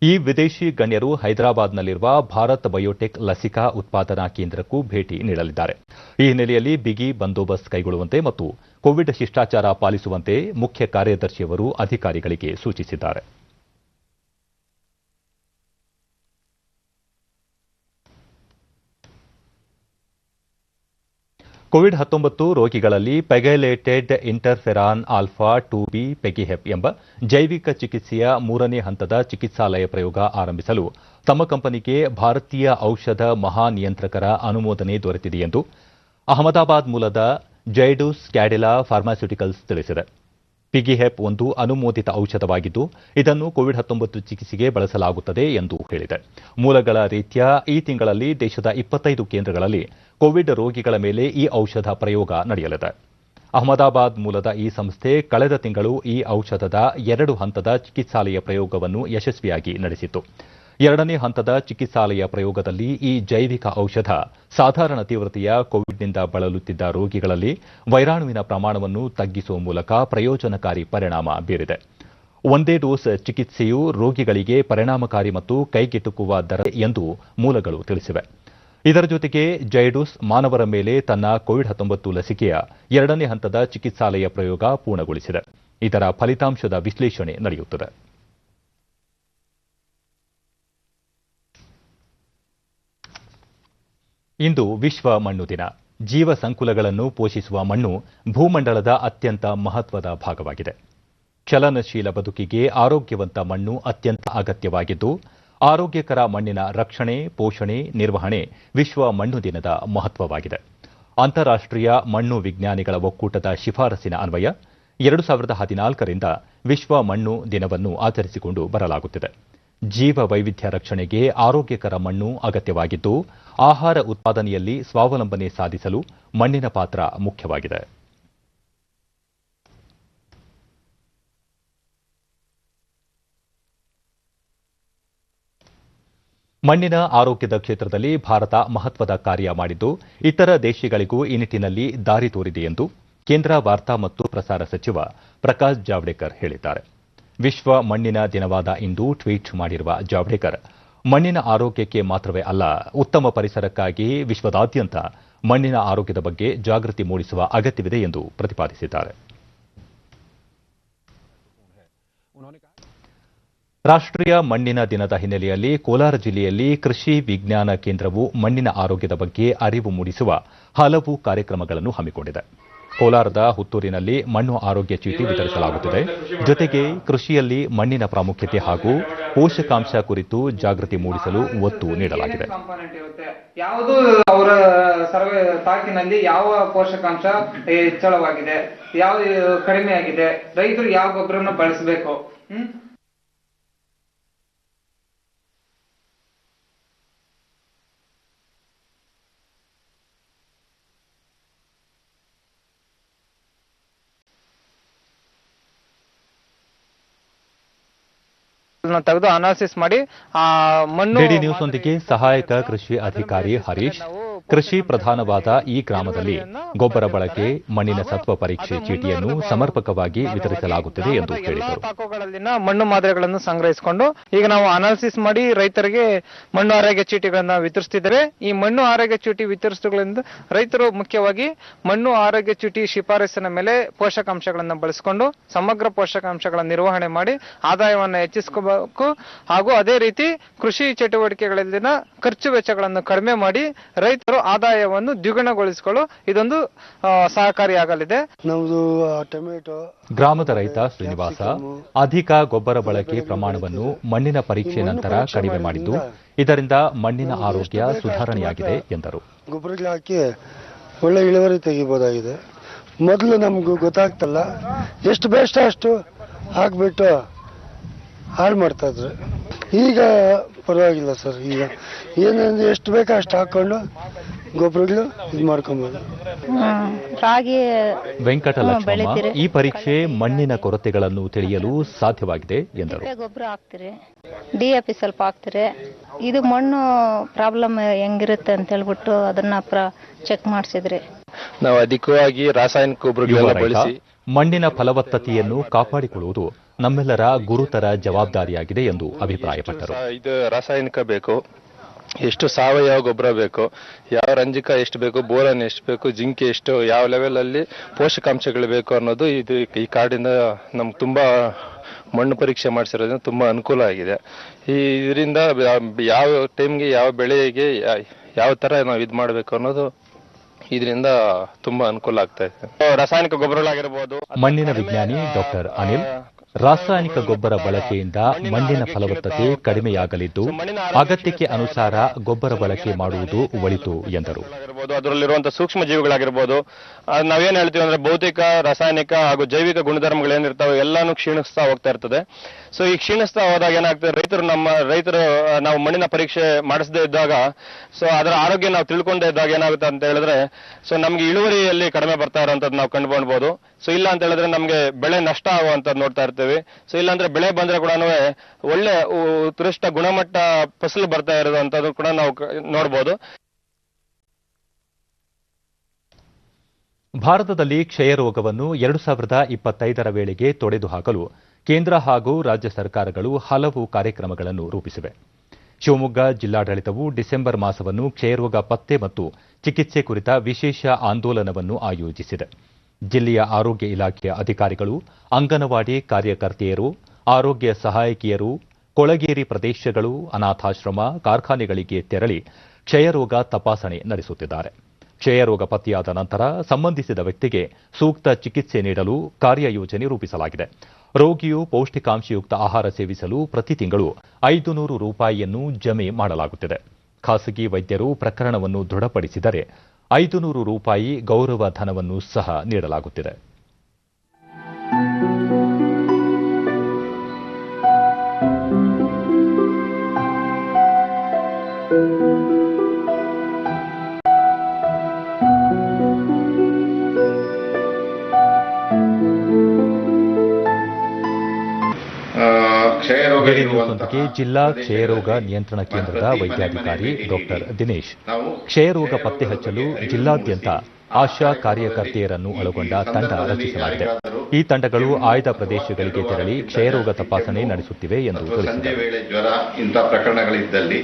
ಈ ವಿದೇಶಿ ಗಣ್ಯರು ಹೈದರಾಬಾದ್ನಲ್ಲಿರುವ ಭಾರತ್ ಬಯೋಟೆಕ್ ಲಸಿಕಾ ಉತ್ಪಾದನಾ ಕೇಂದ್ರಕ್ಕೂ ಭೇಟಿ ನೀಡಲಿದ್ದಾರೆ. ಈ ಹಿನ್ನೆಲೆಯಲ್ಲಿ ಬಿಗಿ ಬಂದೋಬಸ್ತ್ ಕೈಗೊಳ್ಳುವಂತೆ ಮತ್ತು ಕೋವಿಡ್ ಶಿಷ್ಟಾಚಾರ ಪಾಲಿಸುವಂತೆ ಮುಖ್ಯ ಕಾರ್ಯದರ್ಶಿಯವರು ಅಧಿಕಾರಿಗಳಿಗೆ ಸೂಚಿಸಿದ್ದಾರೆ. ಕೋವಿಡ್-19 ರೋಗಿಗಳಲ್ಲಿ ಪೆಗೈಲೇಟೆಡ್ ಇಂಟರ್ಫೆರಾನ್ ಆಲ್ಫಾ 2ಬಿ ಪೆಗಿಹೆಪ್ ಎಂಬ ಜೈವಿಕ ಚಿಕಿತ್ಸೆಯ 3ನೇ ಹಂತದ ಚಿಕಿತ್ಸಾಲಯ ಪ್ರಯೋಗ ಆರಂಭಿಸಲು ತಮ್ಮ ಕಂಪನಿಗೆ ಭಾರತೀಯ ಔಷಧ ಮಹಾನಿಯಂತ್ರಕರ ಅನುಮೋದನೆ ದೊರೆತಿದೆ ಎಂದು ಅಹಮದಾಬಾದ್ ಮೂಲದ ಜೈಡಸ್ ಕ್ಯಾಡಿಲಾ ಫಾರ್ಮಾಸ್ಯೂಟಿಕಲ್ಸ್ ತಿಳಿಸಿದೆ. ಪಿಗಿಹೆಪ್ ಒಂದು ಅನುಮೋದಿತ ಔಷಧವಾಗಿದ್ದು, ಇದನ್ನು ಕೋವಿಡ್-19 ಚಿಕಿತ್ಸೆಗೆ ಬಳಸಲಾಗುತ್ತದೆ ಎಂದು ಹೇಳಿದೆ. ಮೂಲಗಳ ರೀತ್ಯಾ ಈ ತಿಂಗಳಲ್ಲಿ ದೇಶದ 25 ಕೇಂದ್ರಗಳಲ್ಲಿ ಕೋವಿಡ್ ರೋಗಿಗಳ ಮೇಲೆ ಈ ಔಷಧ ಪ್ರಯೋಗ ನಡೆಯಲಿದೆ. ಅಹಮದಾಬಾದ್ ಮೂಲದ ಈ ಸಂಸ್ಥೆ ಕಳೆದ ತಿಂಗಳು ಈ ಔಷಧದ 2 ಹಂತದ ಚಿಕಿತ್ಸಾಲಯ ಪ್ರಯೋಗವನ್ನು ಯಶಸ್ವಿಯಾಗಿ ನಡೆಸಿತ್ತು. 2ನೇ ಹಂತದ ಚಿಕಿತ್ಸಾಲಯ ಪ್ರಯೋಗದಲ್ಲಿ ಈ ಜೈವಿಕ ಔಷಧ ಸಾಧಾರಣ ತೀವ್ರತೆಯ ಕೋವಿಡ್ನಿಂದ ಬಳಲುತ್ತಿದ್ದ ರೋಗಿಗಳಲ್ಲಿ ವೈರಾಣುವಿನ ಪ್ರಮಾಣವನ್ನು ತಗ್ಗಿಸುವ ಮೂಲಕ ಪ್ರಯೋಜನಕಾರಿ ಪರಿಣಾಮ ಬೀರಿದೆ. ಒಂದೇ ಡೋಸ್ ಚಿಕಿತ್ಸೆಯು ರೋಗಿಗಳಿಗೆ ಪರಿಣಾಮಕಾರಿ ಮತ್ತು ಕೈಗೆಟುಕುವ ದರ ಎಂದು ಮೂಲಗಳು ತಿಳಿಸಿವೆ. ಇದರ ಜೊತೆಗೆ ಜೈಡಸ್ ಮಾನವರ ಮೇಲೆ ತನ್ನ ಕೋವಿಡ್-19 ಲಸಿಕೆಯ 2ನೇ ಹಂತದ ಚಿಕಿತ್ಸಾಲಯ ಪ್ರಯೋಗ ಪೂರ್ಣಗೊಳಿಸಿದೆ. ಇದರ ಫಲಿತಾಂಶದ ವಿಶ್ಲೇಷಣೆ ನಡೆಯುತ್ತದೆ. ಇಂದು ವಿಶ್ವ ಮಣ್ಣು ದಿನ. ಜೀವ ಸಂಕುಲಗಳನ್ನು ಪೋಷಿಸುವ ಮಣ್ಣು ಭೂಮಂಡಲದ ಅತ್ಯಂತ ಮಹತ್ವದ ಭಾಗವಾಗಿದೆ. ಚಲನಶೀಲ ಬದುಕಿಗೆ ಆರೋಗ್ಯವಂತ ಮಣ್ಣು ಅತ್ಯಂತ ಅಗತ್ಯವಾಗಿದ್ದು, ಆರೋಗ್ಯಕರ ಮಣ್ಣಿನ ರಕ್ಷಣೆ, ಪೋಷಣೆ, ನಿರ್ವಹಣೆ ವಿಶ್ವ ಮಣ್ಣು ದಿನದ ಮಹತ್ವವಾಗಿದೆ. ಅಂತಾರಾಷ್ಟ್ರೀಯ ಮಣ್ಣು ವಿಜ್ಞಾನಿಗಳ ಒಕ್ಕೂಟದ ಶಿಫಾರಸಿನ ಅನ್ವಯ 2014ರಿಂದ ವಿಶ್ವ ಮಣ್ಣು ದಿನವನ್ನು ಆಚರಿಸಿಕೊಂಡು ಬರಲಾಗುತ್ತಿದೆ. ಜೀವ ವೈವಿಧ್ಯ ರಕ್ಷಣೆಗೆ ಆರೋಗ್ಯಕರ ಮಣ್ಣು ಅಗತ್ಯವಾಗಿದ್ದು, ಆಹಾರ ಉತ್ಪಾದನೆಯಲ್ಲಿ ಸ್ವಾವಲಂಬನೆ ಸಾಧಿಸಲು ಮಣ್ಣಿನ ಪಾತ್ರ ಮುಖ್ಯವಾಗಿದೆ. ಮಣ್ಣಿನ ಆರೋಗ್ಯದ ಕ್ಷೇತ್ರದಲ್ಲಿ ಭಾರತ ಮಹತ್ವದ ಕಾರ್ಯ ಮಾಡಿದ್ದು, ಇತರ ದೇಶಗಳಿಗೂ ಈ ನಿಟ್ಟಿನಲ್ಲಿ ದಾರಿ ತೋರಿದೆ ಎಂದು ಕೇಂದ್ರ ವಾರ್ತಾ ಮತ್ತು ಪ್ರಸಾರ ಸಚಿವ ಪ್ರಕಾಶ್ ಜಾವಡೇಕರ್ ಹೇಳಿದ್ದಾರೆ. ವಿಶ್ವ ಮಣ್ಣಿನ ದಿನವಾದ ಇಂದು ಟ್ವೀಟ್ ಮಾಡಿರುವ ಜಾವಡೇಕರ್, ಮಣ್ಣಿನ ಆರೋಗ್ಯಕ್ಕೆ ಮಾತ್ರವೇ ಅಲ್ಲ, ಉತ್ತಮ ಪರಿಸರಕ್ಕಾಗಿ ವಿಶ್ವದಾದ್ಯಂತ ಮಣ್ಣಿನ ಆರೋಗ್ಯದ ಬಗ್ಗೆ ಜಾಗೃತಿ ಮೂಡಿಸುವ ಅಗತ್ಯವಿದೆ ಎಂದು ಪ್ರತಿಪಾದಿಸಿದ್ದಾರೆ. ರಾಷ್ಟ್ರೀಯ ಮಣ್ಣಿನ ದಿನದ ಹಿನ್ನೆಲೆಯಲ್ಲಿ ಕೋಲಾರ ಜಿಲ್ಲೆಯಲ್ಲಿ ಕೃಷಿ ವಿಜ್ಞಾನ ಕೇಂದ್ರವು ಮಣ್ಣಿನ ಆರೋಗ್ಯದ ಬಗ್ಗೆ ಅರಿವು ಮೂಡಿಸುವ ಹಲವು ಕಾರ್ಯಕ್ರಮಗಳನ್ನು ಹಮ್ಮಿಕೊಂಡಿದೆ. ಕೋಲಾರದ ಹುತ್ತೂರಿನಲ್ಲಿ ಮಣ್ಣು ಆರೋಗ್ಯ ಚೀಟಿ ವಿತರಿಸಲಾಗುತ್ತಿದೆ. ಜೊತೆಗೆ ಕೃಷಿಯಲ್ಲಿ ಮಣ್ಣಿನ ಪ್ರಾಮುಖ್ಯತೆ ಹಾಗೂ ಪೋಷಕಾಂಶ ಕುರಿತು ಜಾಗೃತಿ ಮೂಡಿಸಲು ಒತ್ತು ನೀಡಲಾಗಿದೆ. ಯಾವುದು ಅವರ ಸರ್ವೆ ತಾಕಿನಲ್ಲಿ ಯಾವ ಪೋಷಕಾಂಶ ಹೆಚ್ಚಳವಾಗಿದೆ, ಯಾವ ಕಡಿಮೆ ಆಗಿದೆ, ರೈತರು ಯಾವ ಗೊಬ್ಬರವನ್ನು ಬಳಸಬೇಕು, ತೆಗೆದು ಅನಾಲಿಸಿಸ್ ಮಾಡಿ ಮಣ್ಣು ಡಿಡಿ ನ್ಯೂಸ್ನೊಂದಿಗೆ ಸಹಾಯಕ ಕೃಷಿ ಅಧಿಕಾರಿ ಹರೀಶ್, ಕೃಷಿ ಪ್ರಧಾನವಾದ ಈ ಗ್ರಾಮದಲ್ಲಿ ಗೊಬ್ಬರ ಬಳಕೆ, ಮಣ್ಣಿನ ಸತ್ವ ಪರೀಕ್ಷೆ ಚೀಟಿಯನ್ನು ಸಮರ್ಪಕವಾಗಿ ವಿತರಿಸಲಾಗುತ್ತಿದೆ ಎಂದು ಹೇಳಿದರು. ತಾಕುಗಳಲ್ಲಿನ ಮಣ್ಣು ಮಾದರಿಗಳನ್ನು ಸಂಗ್ರಹಿಸಿಕೊಂಡು ಈಗ ನಾವು ಅನಾಲಿಸಿಸ್ ಮಾಡಿ ರೈತರಿಗೆ ಮಣ್ಣು ಆರೋಗ್ಯ ಚೀಟಿಗಳನ್ನ ವಿತರಿಸುತ್ತಿದ್ದೇವೆ. ಈ ಮಣ್ಣು ಆರೋಗ್ಯ ಚೀಟಿ ವಿತರಿಸುವುದರಿಂದ ರೈತರು ಮುಖ್ಯವಾಗಿ ಮಣ್ಣು ಆರೋಗ್ಯ ಚೀಟಿ ಶಿಫಾರಸಿನ ಮೇಲೆ ಪೋಷಕಾಂಶಗಳನ್ನು ಬಳಸಿಕೊಂಡು ಸಮಗ್ರ ಪೋಷಕಾಂಶಗಳ ನಿರ್ವಹಣೆ ಮಾಡಿ ಆದಾಯವನ್ನು ಹೆಚ್ಚಿಸಿಕೋಬೇಕು. ಹಾಗೂ ಅದೇ ರೀತಿ ಕೃಷಿ ಚಟುವಟಿಕೆಗಳಲ್ಲಿನ ಖರ್ಚು ವೆಚ್ಚಗಳನ್ನು ಕಡಿಮೆ ಮಾಡಿ ರೈತರು ಆದಾಯವನ್ನು ದ್ವಿಗುಣಗೊಳಿಸಿಕೊಳ್ಳಲು ಇದೊಂದು ಸಹಕಾರಿಯಾಗಲಿದೆ. ನಮ್ಮದು ಟೊಮೆಟೊ. ಗ್ರಾಮದ ರೈತ ಶ್ರೀನಿವಾಸ ಅಧಿಕ ಗೊಬ್ಬರ ಬಳಕೆ ಪ್ರಮಾಣವನ್ನು ಮಣ್ಣಿನ ಪರೀಕ್ಷೆ ನಂತರ ಕಡಿಮೆ ಮಾಡಿದ್ದು, ಇದರಿಂದ ಮಣ್ಣಿನ ಆರೋಗ್ಯ ಸುಧಾರಣೆಯಾಗಿದೆ ಎಂದರು. ಗೊಬ್ಬರಗಳು ಹಾಕಿ ಒಳ್ಳೆ ಇಳುವರಿ ತೆಗಿಬಹುದಾಗಿದೆ. ಮೊದಲು ನಮಗೂ ಗೊತ್ತಾಗ್ತಲ್ಲ, ಎಷ್ಟು ಬೇಷ್ಟ ಅಷ್ಟು ಹಾಕ್ಬಿಟ್ಟು ಹಾಳು ಮಾಡ್ತಾ ಇದ್ರು. ಈಗ ಪರವಾಗಿಲ್ಲ ಸರ್. ಈಗ ಏನಂದ್ರೆ ಎಷ್ಟು ಬೇಕೋ ಅಷ್ಟು ಹಾಕೊಂಡು ಗೊಬ್ಬರಗಳು ಇದು ಮಾಡ್ಕೊಬೋದು. ರಾಗಿ ವೆಂಕಟಲಕ್ಷ್ಮಮ್ಮ ಈ ಪರೀಕ್ಷೆ ಮಣ್ಣಿನ ಕೊರತೆಗಳನ್ನು ತಿಳಿಯಲು ಸಾಧ್ಯವಾಗಿದೆ ಎಂದರು. ಗೊಬ್ಬರ ಹಾಕ್ತಿರಿ, DAP ಸ್ವಲ್ಪ ಹಾಕ್ತಿರಿ. ಇದು ಮಣ್ಣು ಪ್ರಾಬ್ಲಮ್ ಹೆಂಗಿರುತ್ತೆ ಅಂತ ಹೇಳ್ಬಿಟ್ಟು ಅದನ್ನ ಚೆಕ್ ಮಾಡಿಸಿದ್ರಿ. ನಾವು ಅಧಿಕವಾಗಿ ರಾಸಾಯನಿಕ ಗೊಬ್ಬರಗಳನ್ನು ಬಳಸಿ ಮಣ್ಣಿನ ಫಲವತ್ತತೆಯನ್ನು ಕಾಪಾಡಿಕೊಳ್ಳುವುದು ನಮ್ಮೆಲ್ಲರ ಗುರುತರ ಜವಾಬ್ದಾರಿಯಾಗಿದೆ ಎಂದು ಅಭಿಪ್ರಾಯಪಟ್ಟರು. ಇದು ರಾಸಾಯನಿಕ ಬೇಕು, ಎಷ್ಟು ಸಾವಯವ ಗೊಬ್ಬರ ಬೇಕು, ಯಾವ ರಂಜಕ ಎಷ್ಟು ಬೇಕು, ಬೋರನ್ ಎಷ್ಟು ಬೇಕು, ಜಿಂಕೆ ಎಷ್ಟು, ಯಾವ ಲೆವೆಲ್ ಅಲ್ಲಿ ಪೋಷಕಾಂಶಗಳು ಬೇಕು ಅನ್ನೋದು ಇದು ಈ ಕಾರ್ಡಿಂದ ನಮ್ಗೆ ತುಂಬಾ ಮಣ್ಣು ಪರೀಕ್ಷೆ ಮಾಡಿಸಿರೋದ್ರಿಂದ ತುಂಬಾ ಅನುಕೂಲ ಆಗಿದೆ. ಇದರಿಂದ ಯಾವ ಟೈಮ್ಗೆ ಯಾವ ಬೆಳೆಗೆ ಯಾವ ತರ ನಾವು ಇದು ಮಾಡಬೇಕು ಅನ್ನೋದು ಇದರಿಂದ ತುಂಬಾ ಅನುಕೂಲ ಆಗ್ತಾ ಇದೆ. ರಾಸಾಯನಿಕ ಗೊಬ್ಬರಗಳಾಗಿರ್ಬೋದು. ಮಣ್ಣಿನ ವಿಜ್ಞಾನಿ ಡಾಕ್ಟರ್ ಅನಿಲ್, ರಾಸಾಯನಿಕ ಗೊಬ್ಬರ ಬಳಕೆಯಿಂದ ಮಣ್ಣಿನ ಫಲವತ್ತತೆ ಕಡಿಮೆಯಾಗಲಿದ್ದು, ಅಗತ್ಯಕ್ಕೆ ಅನುಸಾರ ಗೊಬ್ಬರ ಬಳಕೆ ಮಾಡುವುದು ಒಳಿತು ಎಂದರು. ಅದರಲ್ಲಿರುವಂತಹ ಸೂಕ್ಷ್ಮ ಜೀವಿಗಳಾಗಿರ್ಬೋದು, ನಾವೇನ್ ಹೇಳ್ತೀವಿ ಅಂದ್ರೆ ಭೌತಿಕ, ರಾಸಾಯನಿಕ ಹಾಗೂ ಜೈವಿಕ ಗುಣಧರ್ಮಗಳು ಏನಿರ್ತಾವೆ ಎಲ್ಲಾನು ಕ್ಷೀಣಿಸ್ತಾ ಹೋಗ್ತಾ ಇರ್ತದೆ. ಸೊ ಈ ಕ್ಷೀಣಿಸ್ತಾ ಹೋದಾಗ ಏನಾಗ್ತದೆ, ರೈತರು ನಾವು ಮಣ್ಣಿನ ಪರೀಕ್ಷೆ ಮಾಡಿಸದೇ ಇದ್ದಾಗ, ಸೊ ಅದರ ಆರೋಗ್ಯ ನಾವು ತಿಳ್ಕೊಂಡೇ ಇದ್ದಾಗ ಏನಾಗುತ್ತೆ ಅಂತ ಹೇಳಿದ್ರೆ, ಸೊ ನಮ್ಗೆ ಇಳುವರಿಯಲ್ಲಿ ಕಡಿಮೆ ಬರ್ತಾ ಇರೋಂಥದ್ದು ನಾವು ಕಂಡುಕೊಳ್ಬಹುದು. ಸೊ ಇಲ್ಲ ಅಂತ ಹೇಳಿದ್ರೆ ನಮ್ಗೆ ಬೆಳೆ ನಷ್ಟ ಆಗುವಂತದ್ದು ನೋಡ್ತಾ ಇರ್ತೀವಿ. ಸೊ ಇಲ್ಲಾಂದ್ರೆ ಬೆಳೆ ಬಂದ್ರೆ ಕೂಡ ಒಳ್ಳೆ ಉತ್ಕೃಷ್ಟ ಗುಣಮಟ್ಟ ಫಸಲು ಬರ್ತಾ ಇರೋದಂಥದ್ದು ಕೂಡ ನಾವು ನೋಡ್ಬೋದು. ಭಾರತದಲ್ಲಿ ಕ್ಷಯ ರೋಗವನ್ನು 2025ರ ವೇಳೆಗೆ ತೊಡೆದು ಹಾಕಲು ಕೇಂದ್ರ ಹಾಗೂ ರಾಜ್ಯ ಸರ್ಕಾರಗಳು ಹಲವು ಕಾರ್ಯಕ್ರಮಗಳನ್ನು ರೂಪಿಸಿವೆ. ಶಿವಮೊಗ್ಗ ಜಿಲ್ಲಾಡಳಿತವು ಡಿಸೆಂಬರ್ ಮಾಸವನ್ನು ಕ್ಷಯರೋಗ ಪತ್ತೆ ಮತ್ತು ಚಿಕಿತ್ಸೆ ಕುರಿತ ವಿಶೇಷ ಆಂದೋಲನವನ್ನು ಆಯೋಜಿಸಿದೆ. ಜಿಲ್ಲೆಯ ಆರೋಗ್ಯ ಇಲಾಖೆಯ ಅಧಿಕಾರಿಗಳು, ಅಂಗನವಾಡಿ ಕಾರ್ಯಕರ್ತೆಯರು, ಆರೋಗ್ಯ ಸಹಾಯಕಿಯರು ಕೊಳಗೇರಿ ಪ್ರದೇಶಗಳು, ಅನಾಥಾಶ್ರಮ, ಕಾರ್ಖಾನೆಗಳಿಗೆ ತೆರಳಿ ಕ್ಷಯರೋಗ ತಪಾಸಣೆ ನಡೆಸುತ್ತಿದ್ದಾರೆ. ಕ್ಷಯರೋಗ ಪತ್ತೆಯಾದ ನಂತರ ಸಂಬಂಧಿಸಿದ ವ್ಯಕ್ತಿಗೆ ಸೂಕ್ತ ಚಿಕಿತ್ಸೆ ನೀಡಲು ಕಾರ್ಯಯೋಜನೆ ರೂಪಿಸಲಾಗಿದೆ. ರೋಗಿಯು ಪೌಷ್ಟಿಕಾಂಶಯುಕ್ತ ಆಹಾರ ಸೇವಿಸಲು ಪ್ರತಿ ತಿಂಗಳು 500 ರೂಪಾಯಿಯನ್ನು ಜಮೆ ಮಾಡಲಾಗುತ್ತಿದೆ. ಖಾಸಗಿ ವೈದ್ಯರು ಪ್ರಕರಣವನ್ನು ದೃಢಪಡಿಸಿದರೆ 500 ರೂಪಾಯಿ ಗೌರವ ಧನವನ್ನು ಸಹ ನೀಡಲಾಗುತ್ತಿದೆ. ಕ್ಷಯರೋಗದೊಂದಿಗೆ ಜಿಲ್ಲಾ ಕ್ಷಯರೋಗ ನಿಯಂತ್ರಣ ಕೇಂದ್ರದ ವೈದ್ಯಾಧಿಕಾರಿ ಡಾಕ್ಟರ್ ದಿನೇಶ್, ಕ್ಷಯರೋಗ ಪತ್ತೆ ಹಚ್ಚಲು ಜಿಲ್ಲಾದ್ಯಂತ ಆಶಾ ಕಾರ್ಯಕರ್ತೆಯರನ್ನು ಒಳಗೊಂಡ ತಂಡ ರಚಿಸಲಾಗಿದೆ. ಈ ತಂಡಗಳು ಆಯ್ದ ಪ್ರದೇಶಗಳಿಗೆ ತೆರಳಿ ಕ್ಷಯರೋಗ ತಪಾಸಣೆ ನಡೆಸುತ್ತಿವೆ ಎಂದು ತಿಳಿಸಿದರು. ಜ್ವರ ಇಂಥ ಪ್ರಕರಣಗಳಿದ್ದಲ್ಲಿ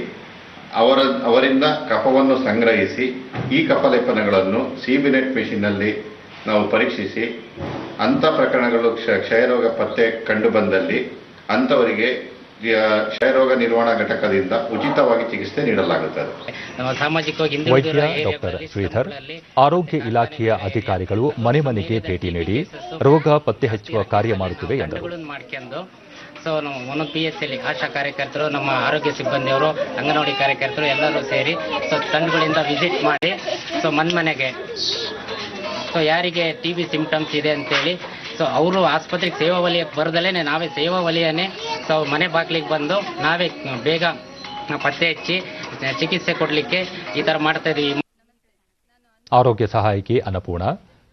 ಅವರಿಂದ ಕಫವನ್ನು ಸಂಗ್ರಹಿಸಿ ಈ ಕಫಲೇಪನಗಳನ್ನು ಸಿಬಿನೆಟ್ ಮೆಷಿನ್ನಲ್ಲಿ ನಾವು ಪರೀಕ್ಷಿಸಿ ಅಂಥ ಪ್ರಕರಣಗಳು ಕ್ಷಯರೋಗ ಪತ್ತೆ ಕಂಡುಬಂದಲ್ಲಿ ಅಂಥವರಿಗೆ ಕ್ಷಯರೋಗ ನಿರ್ವಹಣಾ ಘಟಕದಿಂದ ಉಚಿತವಾಗಿ ಚಿಕಿತ್ಸೆ ನೀಡಲಾಗುತ್ತದೆ. ವೈದ್ಯ ಡಾಕ್ಟರ್ ಶ್ರೀಧರ್, ಆರೋಗ್ಯ ಇಲಾಖೆಯ ಅಧಿಕಾರಿಗಳು ಮನೆ ಮನೆಗೆ ಭೇಟಿ ನೀಡಿ ರೋಗ ಪತ್ತೆ ಹಚ್ಚುವ ಕಾರ್ಯ ಮಾಡುತ್ತಿವೆ ಎಂದರು. ಸೊ ನಾವು ಒಂದೊಂದು PSCಯಲ್ಲಿ ಆಶಾ ಕಾರ್ಯಕರ್ತರು, ನಮ್ಮ ಆರೋಗ್ಯ ಸಿಬ್ಬಂದಿಯವರು, ಅಂಗನವಾಡಿ ಕಾರ್ಯಕರ್ತರು ಎಲ್ಲರೂ ಸೇರಿ ಸೊ ತಂಡಗಳಿಂದ ವಿಸಿಟ್ ಮಾಡಿ ಸೊ ಮನೆಗೆ ಸೊ ಯಾರಿಗೆ TB ಸಿಂಪ್ಟಮ್ಸ್ ಇದೆ ಅಂತೇಳಿ ಸೊ ಅವರು ಆಸ್ಪತ್ರೆಗೆ ಸೇವಾ ವಲಯಕ್ಕೆ ಬರದಲ್ಲೇ ನಾವೇ ಸೇವಾ ವಲಯನೇ ಸೊ ಮನೆ ಬಾಗಿಲಿಗೆ ಬಂದು ನಾವೇ ಬೇಗ ಪತ್ತೆ ಹಚ್ಚಿ ಚಿಕಿತ್ಸೆ ಕೊಡಲಿಕ್ಕೆ ಈ ಥರ ಮಾಡ್ತಾ ಇದ್ದೀವಿ. ಆರೋಗ್ಯ ಸಹಾಯಕಿ ಅನ್ನಪೂರ್ಣ,